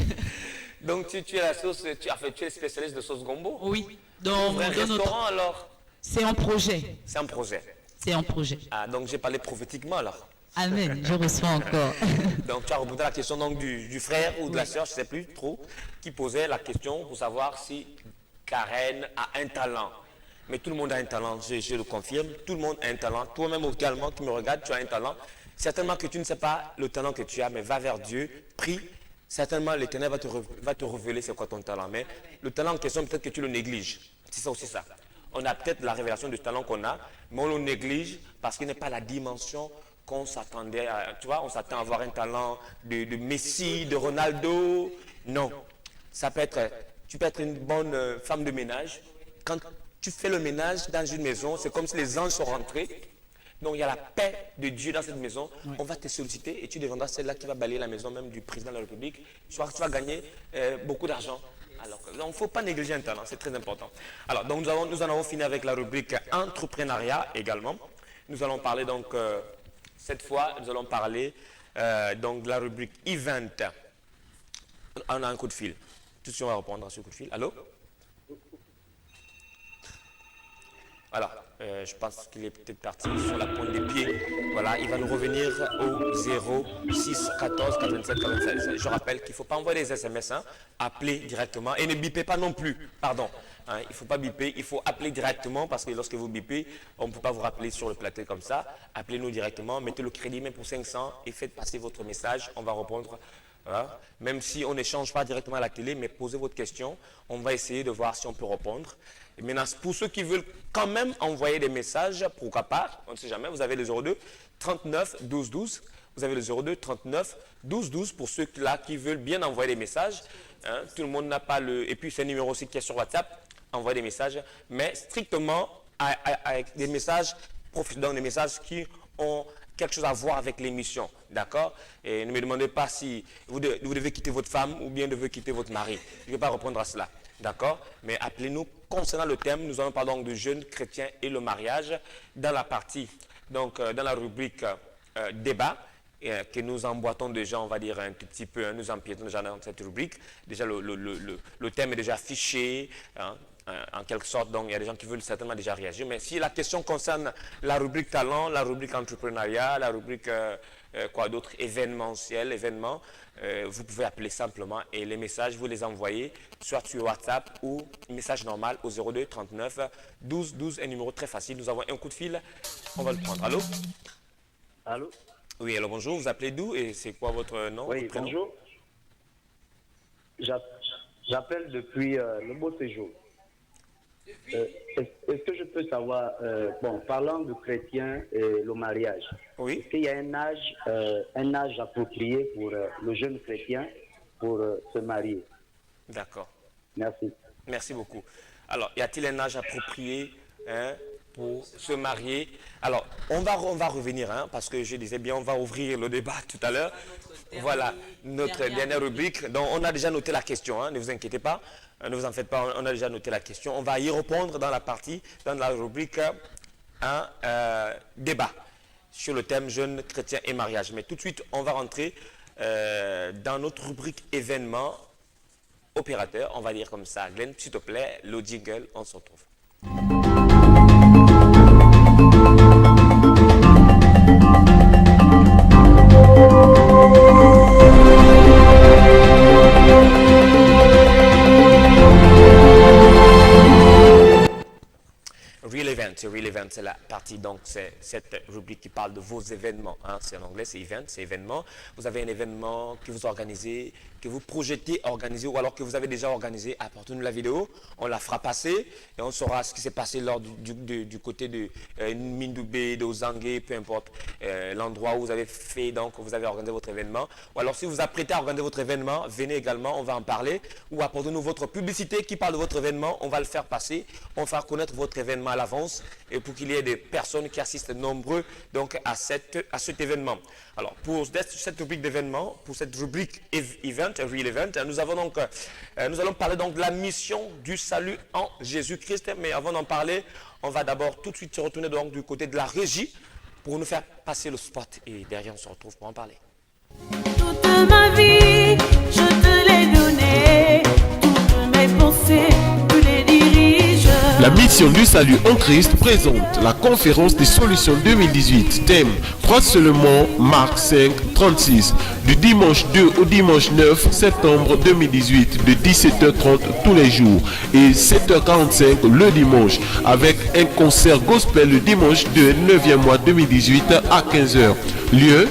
Donc tu es la sauce, tu es spécialiste de sauce gombo? Oui. Donc, Un restaurant alors? c'est un projet. C'est un projet. C'est un projet. Ah donc j'ai parlé prophétiquement alors. Amen, je reçois encore. Donc tu as répondu à la question donc, du frère ou de la sœur, je ne sais plus trop, qui posait la question pour savoir si Karen a un talent. Mais tout le monde a un talent, je le confirme, tout le monde a un talent. Toi-même également qui me regarde, tu as un talent. Certainement que tu ne sais pas le talent que tu as, mais va vers Dieu, prie. Certainement l'Éternel va te révéler c'est quoi ton talent. Mais le talent en question, peut-être que tu le négliges. C'est ça aussi ça. On a peut-être la révélation du talent qu'on a, mais on le néglige parce qu'il n'est pas la dimension qu'on s'attendait à. Tu vois, on s'attend à avoir un talent de Messi, de Ronaldo. Non. Ça peut être, tu peux être une bonne femme de ménage. Quand tu fais le ménage dans une maison, c'est comme si les anges sont rentrés. Donc il y a la paix de Dieu dans cette maison. On va te solliciter et tu deviendras celle-là qui va balayer la maison même du président de la République. Tu vas gagner beaucoup d'argent. Alors, donc, il ne faut pas négliger un talent, c'est très important. Alors, donc, nous en avons fini avec la rubrique entrepreneuriat également. Nous allons parler donc, cette fois, nous allons parler donc, de la rubrique event. On a un coup de fil. Tout de suite, on va répondre à ce coup de fil. Allô? Alors, je pense qu'il est peut-être parti sur la pointe des pieds. Voilà, il va nous revenir au 06 14 87 96. Je rappelle qu'il ne faut pas envoyer des SMS, hein, appeler directement et ne bipez pas non plus. Pardon, hein, il ne faut pas biper, il faut appeler directement parce que lorsque vous bipez, on ne peut pas vous rappeler sur le plateau comme ça. Appelez-nous directement, mettez le crédit même pour 500 et faites passer votre message. On va répondre. Voilà. Même si on n'échange pas directement à la télé, mais posez votre question. On va essayer de voir si on peut répondre. Et maintenant, pour ceux qui veulent quand même envoyer des messages, pourquoi pas, on ne sait jamais, vous avez le 02 39 12 12. Vous avez le 02 39 12 12 pour ceux-là qui veulent bien envoyer des messages. Hein, tout le monde n'a pas le... Et puis, c'est un numéro aussi qui est sur WhatsApp. Envoyez des messages, mais strictement avec des messages, donc des messages qui ont quelque chose à voir avec l'émission, d'accord? Et ne me demandez pas si vous devez quitter votre femme ou bien devez quitter votre mari. Je ne vais pas répondre à cela, d'accord? Mais appelez-nous concernant le thème. Nous allons parler donc de jeunes chrétiens et le mariage dans la partie, donc dans la rubrique débat que nous emboîtons déjà, on va dire un tout petit peu, hein, nous empiétons déjà dans cette rubrique. Déjà le thème est déjà affiché, hein, en quelque sorte, donc il y a des gens qui veulent certainement déjà réagir. Mais si la question concerne la rubrique talent, la rubrique entrepreneuriat, la rubrique quoi d'autre, événements, vous pouvez appeler simplement et les messages, vous les envoyez soit sur WhatsApp ou message normal au 02 39 12 12, un numéro très facile. Nous avons un coup de fil, on va le prendre. Allô? Allô? Oui, alors bonjour, vous appelez d'où et c'est quoi votre nom? Oui, votre prénom? bonjour. J'appelle depuis le Beau Séjour. Est-ce que je peux savoir, bon, parlant de chrétiens et le mariage, oui. Est-ce qu'il y a un âge approprié pour le jeune chrétien pour se marier? D'accord. Merci. Merci beaucoup. Alors, y a-t-il un âge approprié, hein, pour se marier. Alors, on va revenir, hein, parce que je disais bien, on va ouvrir le débat tout à l'heure. Voilà, notre dernière rubrique. Donc, on a déjà noté la question, hein, ne vous inquiétez pas, ne vous en faites pas, on a déjà noté la question. On va y répondre dans la rubrique un débat sur le thème jeunes chrétiens et mariage. Mais tout de suite, on va rentrer dans notre rubrique événements opérateur. On va dire comme ça. Glenn, s'il te plaît, le jingle, on se retrouve. Real Event, c'est la partie, donc c'est cette rubrique qui parle de vos événements, hein. C'est en anglais, c'est event, c'est événement. Vous avez un événement que vous organisez, que vous projetez organiser, ou alors que vous avez déjà organisé, apportez-nous la vidéo, on la fera passer, et on saura ce qui s'est passé lors du côté de Mindoubé, de Ozangué, peu importe l'endroit où vous avez fait, donc vous avez organisé votre événement. Ou alors si vous apprêtez à organiser votre événement, venez également, on va en parler, ou apportez-nous votre publicité qui parle de votre événement, on va le faire passer, on va faire connaître votre événement à l'avance, et pour qu'il y ait des personnes qui assistent nombreux donc à cet événement. Alors pour cette rubrique d'événements, pour cette rubrique event, real event, nous allons parler donc de la mission du salut en Jésus-Christ. Mais avant d'en parler, on va d'abord tout de suite se retourner donc du côté de la régie pour nous faire passer le spot, et derrière on se retrouve pour en parler. Toute ma vie, je te l'ai donnée, toutes mes pensées, tu les diriges. La mission du salut en Christ présente la conférence des solutions 2018. Thème: crois seulement, Marc 5, 36. Du dimanche 2 au dimanche 9 septembre 2018, de 17h30 tous les jours et 7h45 le dimanche, avec un concert gospel le dimanche de 9e mois 2018 à 15h. Lieu: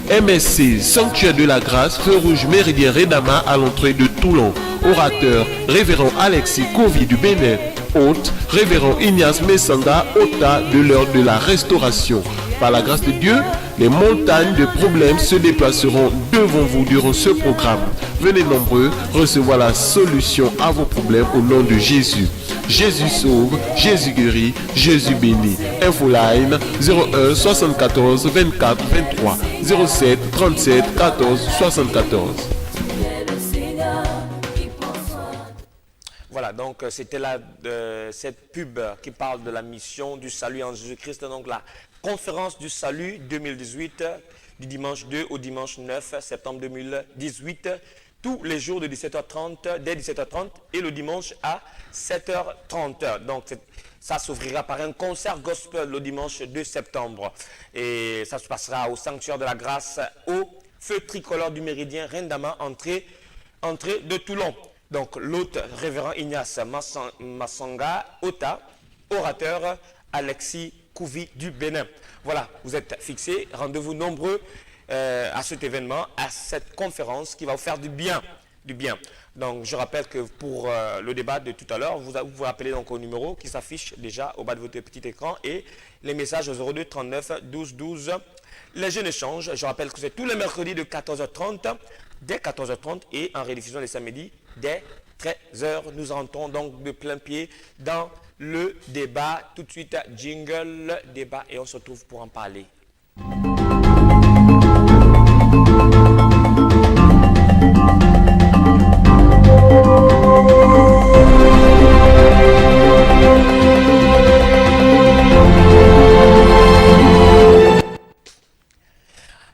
MSC, Sanctuaire de la Grâce, Feu Rouge Méridien Redama à l'entrée de Toulon. Orateur: Révérend Alexis Kovi du Bénin. Hôte: Révérend Ignace Messanga, Ota de l'heure de la restauration. Par la grâce de Dieu, les montagnes de problèmes se déplaceront devant vous durant ce programme. Venez nombreux recevoir la solution à vos problèmes au nom de Jésus. Jésus sauve, Jésus guérit, Jésus bénit. Infoline 01 74 24 23 07 37 14 74. Voilà, donc c'était cette pub qui parle de la mission du salut en Jésus-Christ, donc la conférence du salut 2018 du dimanche 2 au dimanche 9 septembre 2018, tous les jours de 17h30, dès 17h30 et le dimanche à 7h30. Donc ça s'ouvrira par un concert gospel le dimanche 2 septembre et ça se passera au Sanctuaire de la Grâce au Feu Tricolore du Méridien Rendama, entrée de Toulon. Donc l'hôte révérend Ignace Massanga, Ota, orateur Alexis Kouvi du Bénin. Voilà, vous êtes fixés, rendez-vous nombreux à cet événement, à cette conférence qui va vous faire du bien. Donc je rappelle que pour le débat de tout à l'heure, vous vous rappelez donc au numéro qui s'affiche déjà au bas de votre petit écran et les messages au 02 39 12 12. Les jeunes échanges, je rappelle que c'est tous les mercredis de 14h30, dès 14h30 et en rediffusion les samedis dès 13h. Nous rentrons donc de plein pied dans le débat. Tout de suite, jingle, débat et on se retrouve pour en parler.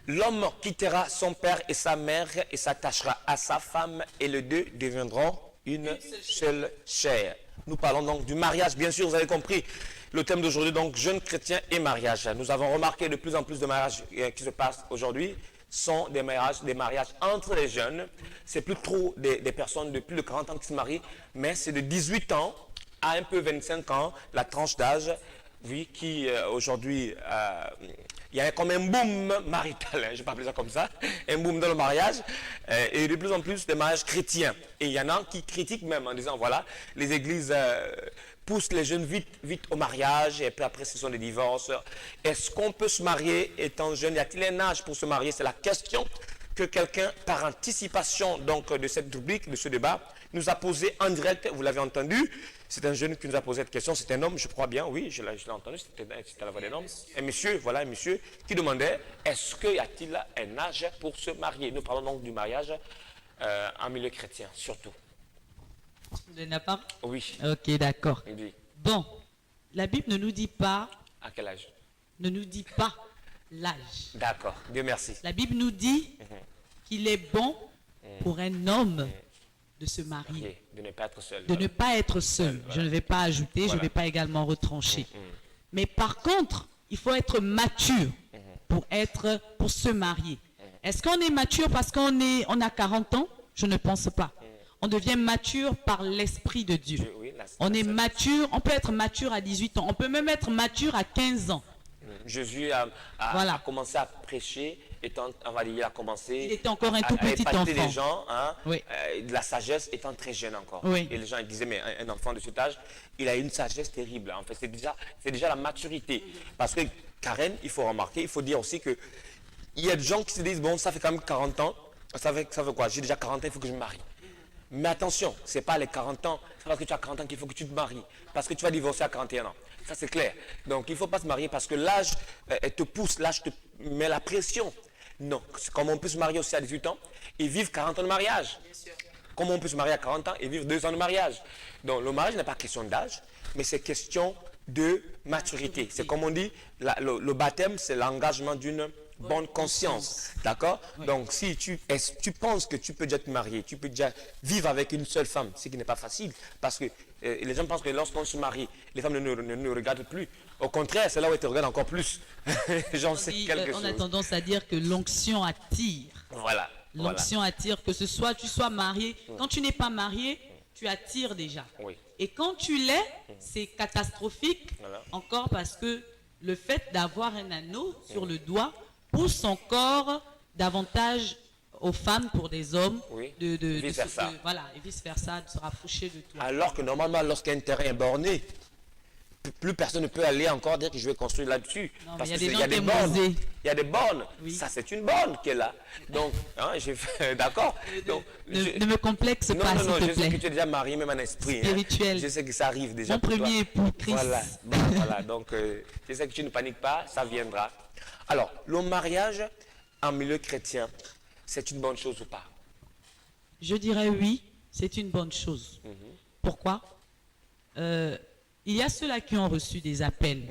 L'homme quittera son père et sa mère et s'attachera à sa femme et les deux deviendront une seule chair. Nous parlons donc du mariage, bien sûr, vous avez compris le thème d'aujourd'hui, donc jeunes chrétiens et mariage. Nous avons remarqué de plus en plus de mariages qui se passent aujourd'hui sont des mariages entre les jeunes. C'est plus trop des personnes de plus de 40 ans qui se marient, mais c'est de 18 ans à un peu 25 ans, la tranche d'âge, oui, qui aujourd'hui... il y a comme un boom marital, je ne vais pas appeler ça comme ça, un boom dans le mariage, et de plus en plus des mariages chrétiens. Et il y en a qui critiquent même en disant, voilà, les églises poussent les jeunes vite au mariage, et puis après ce sont des divorces. Est-ce qu'on peut se marier étant jeune? Y a-t-il un âge pour se marier? C'est la question que quelqu'un, par anticipation donc, de cette rubrique, de ce débat, nous a posé en direct, vous l'avez entendu, c'est un jeune qui nous a posé cette question, c'est un homme, je crois bien, oui, je l'ai entendu, c'était la voix d'un homme, un monsieur, voilà, un monsieur qui demandait, est-ce qu'il y a-t-il un âge pour se marier? Nous parlons donc du mariage en milieu chrétien, surtout. Tu n'as pas? Oui. Ok, d'accord. Oui. Bon, la Bible ne nous dit pas... À quel âge? Ne nous dit pas l'âge. D'accord, Dieu merci. La Bible nous dit qu'il est bon pour un homme de se marier. De ne pas être seul. De ne pas être seul. Voilà. Je ne vais pas ajouter, je ne vais pas également retrancher. Mais par contre, il faut être mature pour se marier. Est-ce qu'on est mature parce qu'on a 40 ans? Je ne pense pas. On devient mature par l'Esprit de Dieu. On est mature, on peut être mature à 18 ans. On peut même être mature à 15 ans. Jésus a commencé à prêcher, il a commencé il était encore un tout petit enfant. les gens, de la sagesse étant très jeune encore. Oui. Et les gens ils disaient, mais un enfant de cet âge, il a une sagesse terrible. En fait, c'est déjà la maturité. Parce que Karen, il faut remarquer, il faut dire aussi que il y a des gens qui se disent, bon, ça fait quand même 40 ans, ça fait quoi? J'ai déjà 40 ans, il faut que je me marie. Mais attention, ce n'est pas les 40 ans, c'est parce que tu as 40 ans qu'il faut que tu te maries. Parce que tu vas divorcer à 41 ans. Ça, c'est clair. Donc, il ne faut pas se marier parce que l'âge te pousse, l'âge te met la pression. Non, comme on peut se marier aussi à 18 ans et vivre 40 ans de mariage. Comme on peut se marier à 40 ans et vivre 2 ans de mariage. Donc, le mariage n'est pas question d'âge, mais c'est question de maturité. C'est comme on dit, le baptême, c'est l'engagement d'une bonne conscience. D'accord? Donc, si tu penses que tu peux déjà te marier, tu peux déjà vivre avec une seule femme, ce qui n'est pas facile, parce que les gens pensent que lorsqu'on se marie, les femmes ne nous regardent plus. Au contraire, c'est là où elles te regardent encore plus. J'en sais quelque chose. On a tendance à dire que l'onction attire. Voilà. L'onction attire, que tu sois marié. Quand tu n'es pas marié, tu attires déjà. Oui. Et quand tu l'es, c'est catastrophique, encore parce que le fait d'avoir un anneau sur le doigt pousse encore davantage aux femmes pour des hommes vice-versa. Et vice-versa, de se rapprocher de toi. Alors que normalement, lorsqu'un terrain est borné, plus personne ne peut aller encore dire que je vais construire là-dessus. Parce qu'il y a des bornes. Il y a des bornes. Oui. Ça, c'est une borne qui est là. Donc, d'accord. Ne me complexe pas, s'il te plaît. Je sais que tu es déjà marié, même en esprit. Spirituel. Je sais que ça arrive déjà. Mon premier époux, Christ. Voilà. Donc, je sais que tu ne paniques pas, ça viendra. Alors, le mariage en milieu chrétien, c'est une bonne chose ou pas? Je dirais oui, c'est une bonne chose. Pourquoi? Il y a ceux-là qui ont reçu des appels,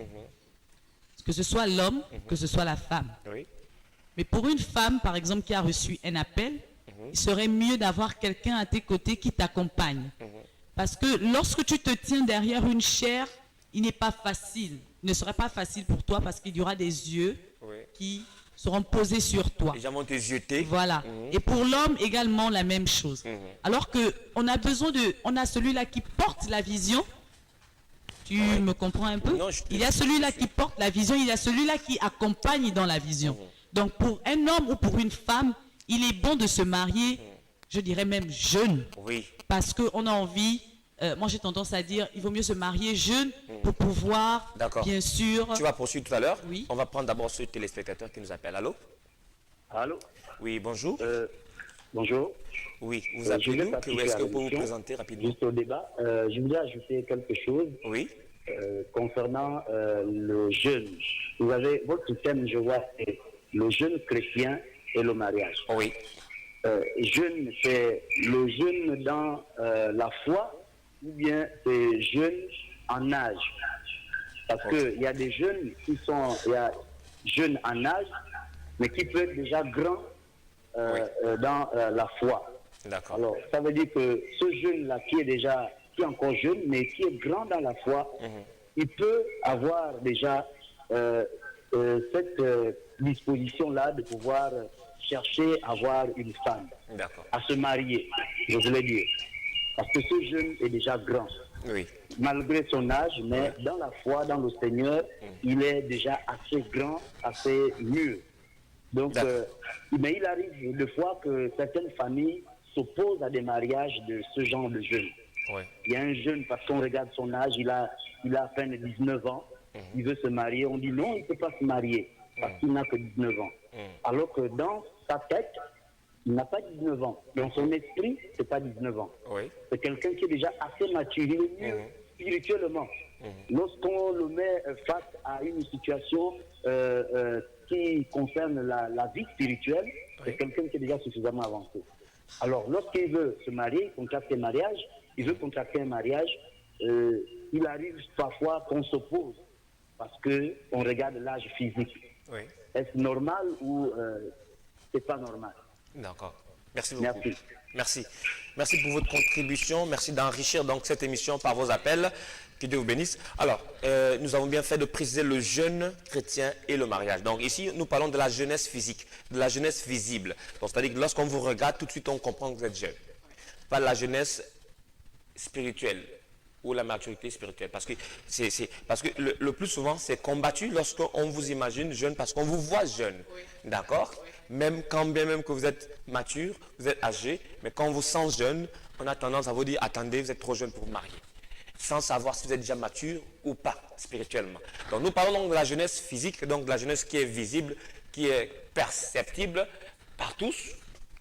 que ce soit l'homme, que ce soit la femme. Oui. Mais pour une femme, par exemple, qui a reçu un appel, il serait mieux d'avoir quelqu'un à tes côtés qui t'accompagne. Parce que lorsque tu te tiens derrière une chair, il n'est pas facile. Il ne serait pas facile pour toi parce qu'il y aura des yeux qui seront posés sur toi. Les gens vont te jeter. Voilà. Et pour l'homme, également la même chose. Alors qu'on a besoin on a celui-là qui porte la vision. Tu me comprends un peu? Il y a celui-là qui porte la vision, il y a celui-là qui accompagne dans la vision. Donc pour un homme ou pour une femme, il est bon de se marier, je dirais même jeune. Oui. Parce qu'on a envie, moi j'ai tendance à dire, il vaut mieux se marier jeune pour pouvoir, bien sûr... Tu vas poursuivre tout à l'heure. Oui. On va prendre d'abord ce téléspectateur qui nous appelle. Allô? Allô? Oui, bonjour. Bonjour. Oui, vous appelez nous. Est-ce que vous pouvez vous présenter rapidement? Juste au débat, je voulais ajouter quelque chose. Oui. Concernant le jeûne. Vous avez votre thème, je vois, c'est le jeûne chrétien et le mariage. Oui. Jeûne, c'est le jeûne dans la foi ou bien c'est jeûne en âge? Parce qu'il y a des jeunes qui sont jeunes en âge, mais qui peuvent être déjà grands dans la foi. D'accord. Alors, ça veut dire que ce jeune-là qui est encore jeune, mais qui est grand dans la foi, il peut avoir déjà cette disposition-là de pouvoir chercher à avoir une femme, à se marier, je voulais dire. Parce que ce jeune est déjà grand. Oui. Malgré son âge, mais dans la foi, dans le Seigneur, il est déjà assez grand, assez mûr. Donc, mais il arrive de fois que certaines familles s'opposent à des mariages de ce genre de jeunes. Ouais. Il y a un jeune, parce qu'on regarde son âge, il a à peine 19 ans, il veut se marier, on dit non, il ne peut pas se marier, parce qu'il n'a que 19 ans. Alors que dans sa tête, il n'a pas 19 ans. Dans son esprit, c'est pas 19 ans. Oui. C'est quelqu'un qui est déjà assez mature, il est mûr spirituellement. Lorsqu'on le met face à une situation qui concerne la vie spirituelle, c'est quelqu'un qui est déjà suffisamment avancé. Alors, lorsqu'il veut se marier, contracter un mariage, il arrive parfois qu'on s'oppose parce qu'on regarde l'âge physique. Oui. Est-ce normal ou c'est pas normal? D'accord. Merci beaucoup. Merci. Merci. Merci pour votre contribution. Merci d'enrichir donc cette émission par vos appels. Que Dieu vous bénisse. Alors, nous avons bien fait de préciser le jeûne chrétien et le mariage. Donc ici, nous parlons de la jeunesse physique, de la jeunesse visible. Donc c'est-à-dire que lorsqu'on vous regarde, tout de suite on comprend que vous êtes jeune. Pas la jeunesse spirituelle ou la maturité spirituelle. Parce que, le plus souvent, c'est combattu lorsqu'on vous imagine jeune, parce qu'on vous voit jeune. Oui. D'accord? Même quand bien même que vous êtes mature, vous êtes âgé, mais quand on vous sent jeune, on a tendance à vous dire, attendez, vous êtes trop jeune pour vous marier. Sans savoir si vous êtes déjà mature ou pas spirituellement. Donc nous parlons donc de la jeunesse physique, donc de la jeunesse qui est visible, qui est perceptible par tous.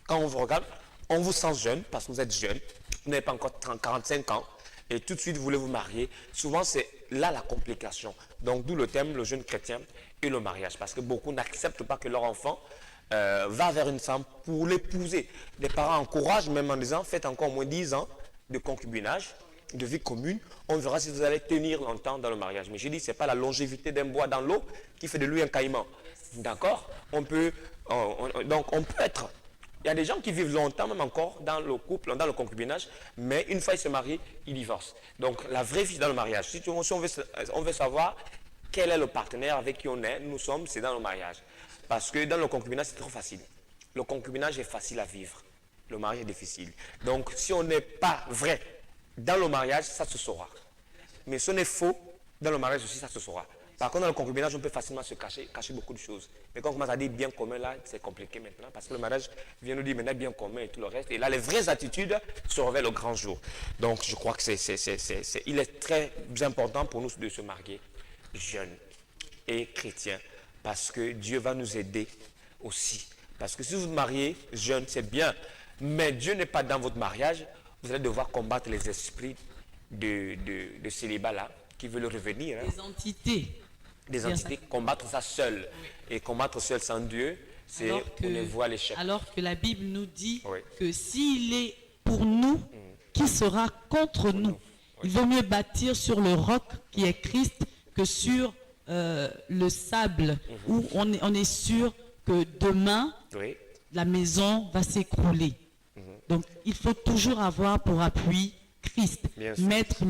Quand on vous regarde, on vous sent jeune parce que vous êtes jeune, vous n'avez pas encore 45 ans, et tout de suite vous voulez vous marier. Souvent c'est là la complication. Donc d'où le thème, le jeune chrétien et le mariage, parce que beaucoup n'acceptent pas que leur enfant va vers une femme pour l'épouser. Les parents encouragent même en disant, faites encore au moins 10 ans de concubinage, de vie commune, on verra si vous allez tenir longtemps dans le mariage. Mais j'ai dit, ce n'est pas la longévité d'un bois dans l'eau qui fait de lui un caïman. D'accord? On peut être... Il y a des gens qui vivent longtemps, même encore, dans le couple, dans le concubinage, mais une fois ils se marient, ils divorcent. Donc, la vraie vie dans le mariage. Si on veut savoir quel est le partenaire avec qui on est, nous sommes, c'est dans le mariage. Parce que dans le concubinage, c'est trop facile. Le concubinage est facile à vivre. Le mariage est difficile. Donc, si on n'est pas vrai dans le mariage, ça se saura. Mais si on est faux, dans le mariage aussi, ça se saura. Par contre, dans le concubinage, on peut facilement se cacher beaucoup de choses. Mais quand on commence à dire bien commun, là, c'est compliqué maintenant. Parce que le mariage vient nous dire maintenant bien commun et tout le reste. Et là, les vraies attitudes se révèlent au grand jour. Donc, je crois que il est très important pour nous de se marier jeunes et chrétiens. Parce que Dieu va nous aider aussi. Parce que si vous vous mariez jeune, c'est bien. Mais Dieu n'est pas dans votre mariage. Vous allez devoir combattre les esprits de célibat là, qui veulent revenir. Hein. Des entités, combattre ça seul. Oui. Et combattre seul sans Dieu, c'est on ne voit l'échec. Alors que la Bible nous dit que s'il est pour nous, qui sera contre nous? Il vaut mieux bâtir sur le roc qui est Christ que sur le sable, où on est sûr que demain, la maison va s'écrouler. Donc, il faut toujours avoir pour appui Christ, mettre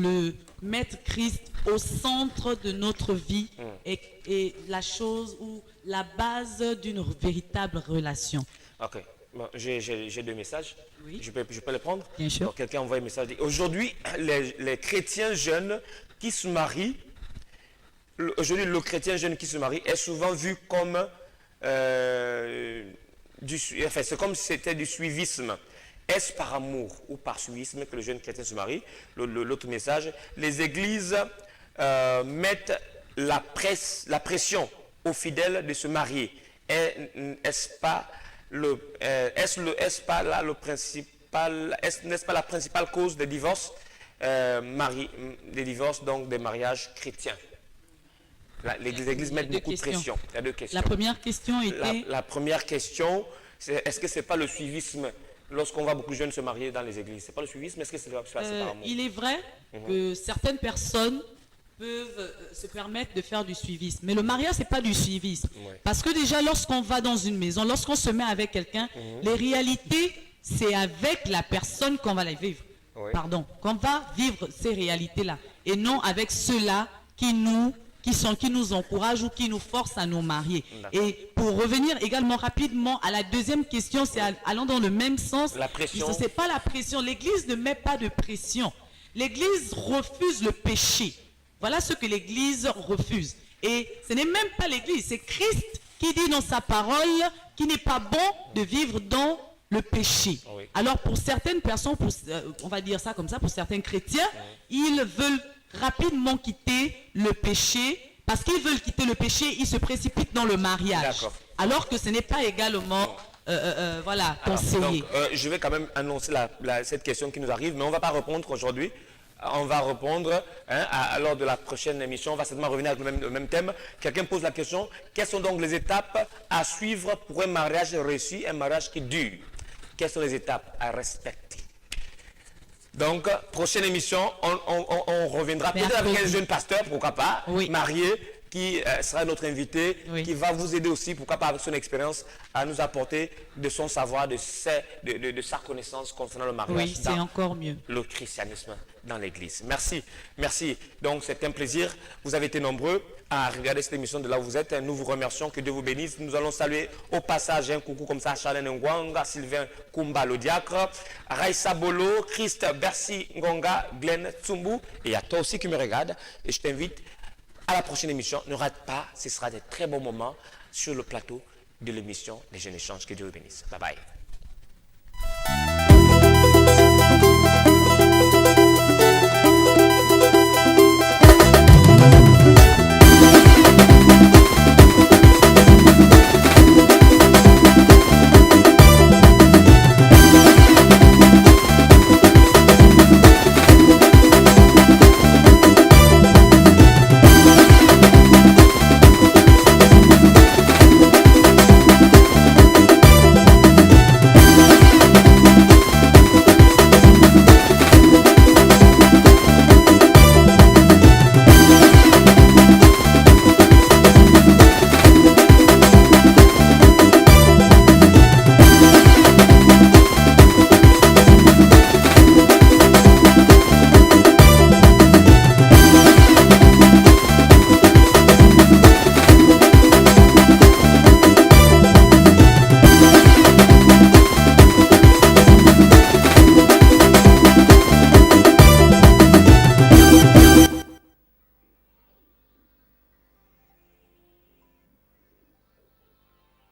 Christ au centre de notre vie et la chose ou la base d'une véritable relation. Ok, bon, j'ai deux messages. Oui. Je peux les prendre? Bien sûr. Quelqu'un envoie un message. Aujourd'hui, les chrétiens jeunes qui se marient, aujourd'hui, le chrétien jeune qui se marie est souvent vu comme c'est comme si c'était du suivisme. Est-ce par amour ou par suivisme que le jeune chrétien se marie? L'autre message, les églises mettent la pression aux fidèles de se marier. N'est-ce pas la principale cause des divorces, des divorces, donc des mariages chrétiens? Les églises mettent beaucoup de pression. Il y a deux questions. La première question était... La première question, c'est est-ce que ce n'est pas le suivisme lorsqu'on voit beaucoup de jeunes se marier dans les églises? C'est pas le suivisme, est-ce que c'est par amour? Il est vrai que certaines personnes peuvent se permettre de faire du suivisme. Mais le mariage, c'est pas du suivisme. Parce que déjà, lorsqu'on va dans une maison, lorsqu'on se met avec quelqu'un, les réalités, c'est avec la personne qu'on va les vivre. Pardon, qu'on va vivre ces réalités-là. Et non avec ceux-là qui nous encouragent ou qui nous forcent à nous marier. Et pour revenir également rapidement à la deuxième question, c'est allant dans le même sens. La pression. C'est pas la pression. L'Église ne met pas de pression. L'Église refuse le péché. Voilà ce que l'Église refuse. Et ce n'est même pas l'Église, c'est Christ qui dit dans sa parole qu'il n'est pas bon de vivre dans le péché. Alors pour certaines personnes, on va dire ça comme ça, pour certains chrétiens, ils veulent rapidement quitter le péché. Parce qu'ils veulent quitter le péché, ils se précipitent dans le mariage. Alors que ce n'est pas également voilà, Alors, conseiller. donc, je vais quand même annoncer cette question qui nous arrive, mais on ne va pas répondre aujourd'hui. On va répondre lors de la prochaine émission. On va certainement revenir avec le même thème. Quelqu'un pose la question, quelles sont donc les étapes à suivre pour un mariage réussi, un mariage qui dure? Quelles sont les étapes à respecter? Donc, prochaine émission, on reviendra peut-être avec un jeune pasteur, pourquoi pas, marié, qui sera notre invité, qui va vous aider aussi, pourquoi pas avec son expérience, à nous apporter de son savoir, de sa connaissance concernant le mariage. Oui, c'est encore mieux. Le christianisme dans l'église. Merci, merci. Donc c'est un plaisir. Vous avez été nombreux à regarder cette émission de là où vous êtes. Nous vous remercions, que Dieu vous bénisse. Nous allons saluer au passage un coucou comme ça à Charles Ngwanga, Sylvain Kumba, le diacre, Raissa Bolo, Christ Bercy Ngonga, Glenn Tsumbu, et à toi aussi qui me regarde. Et je t'invite à la prochaine émission. Ne rate pas, ce sera des très bons moments sur le plateau de l'émission Les Jeunes Échanges. Que Dieu vous bénisse. Bye bye.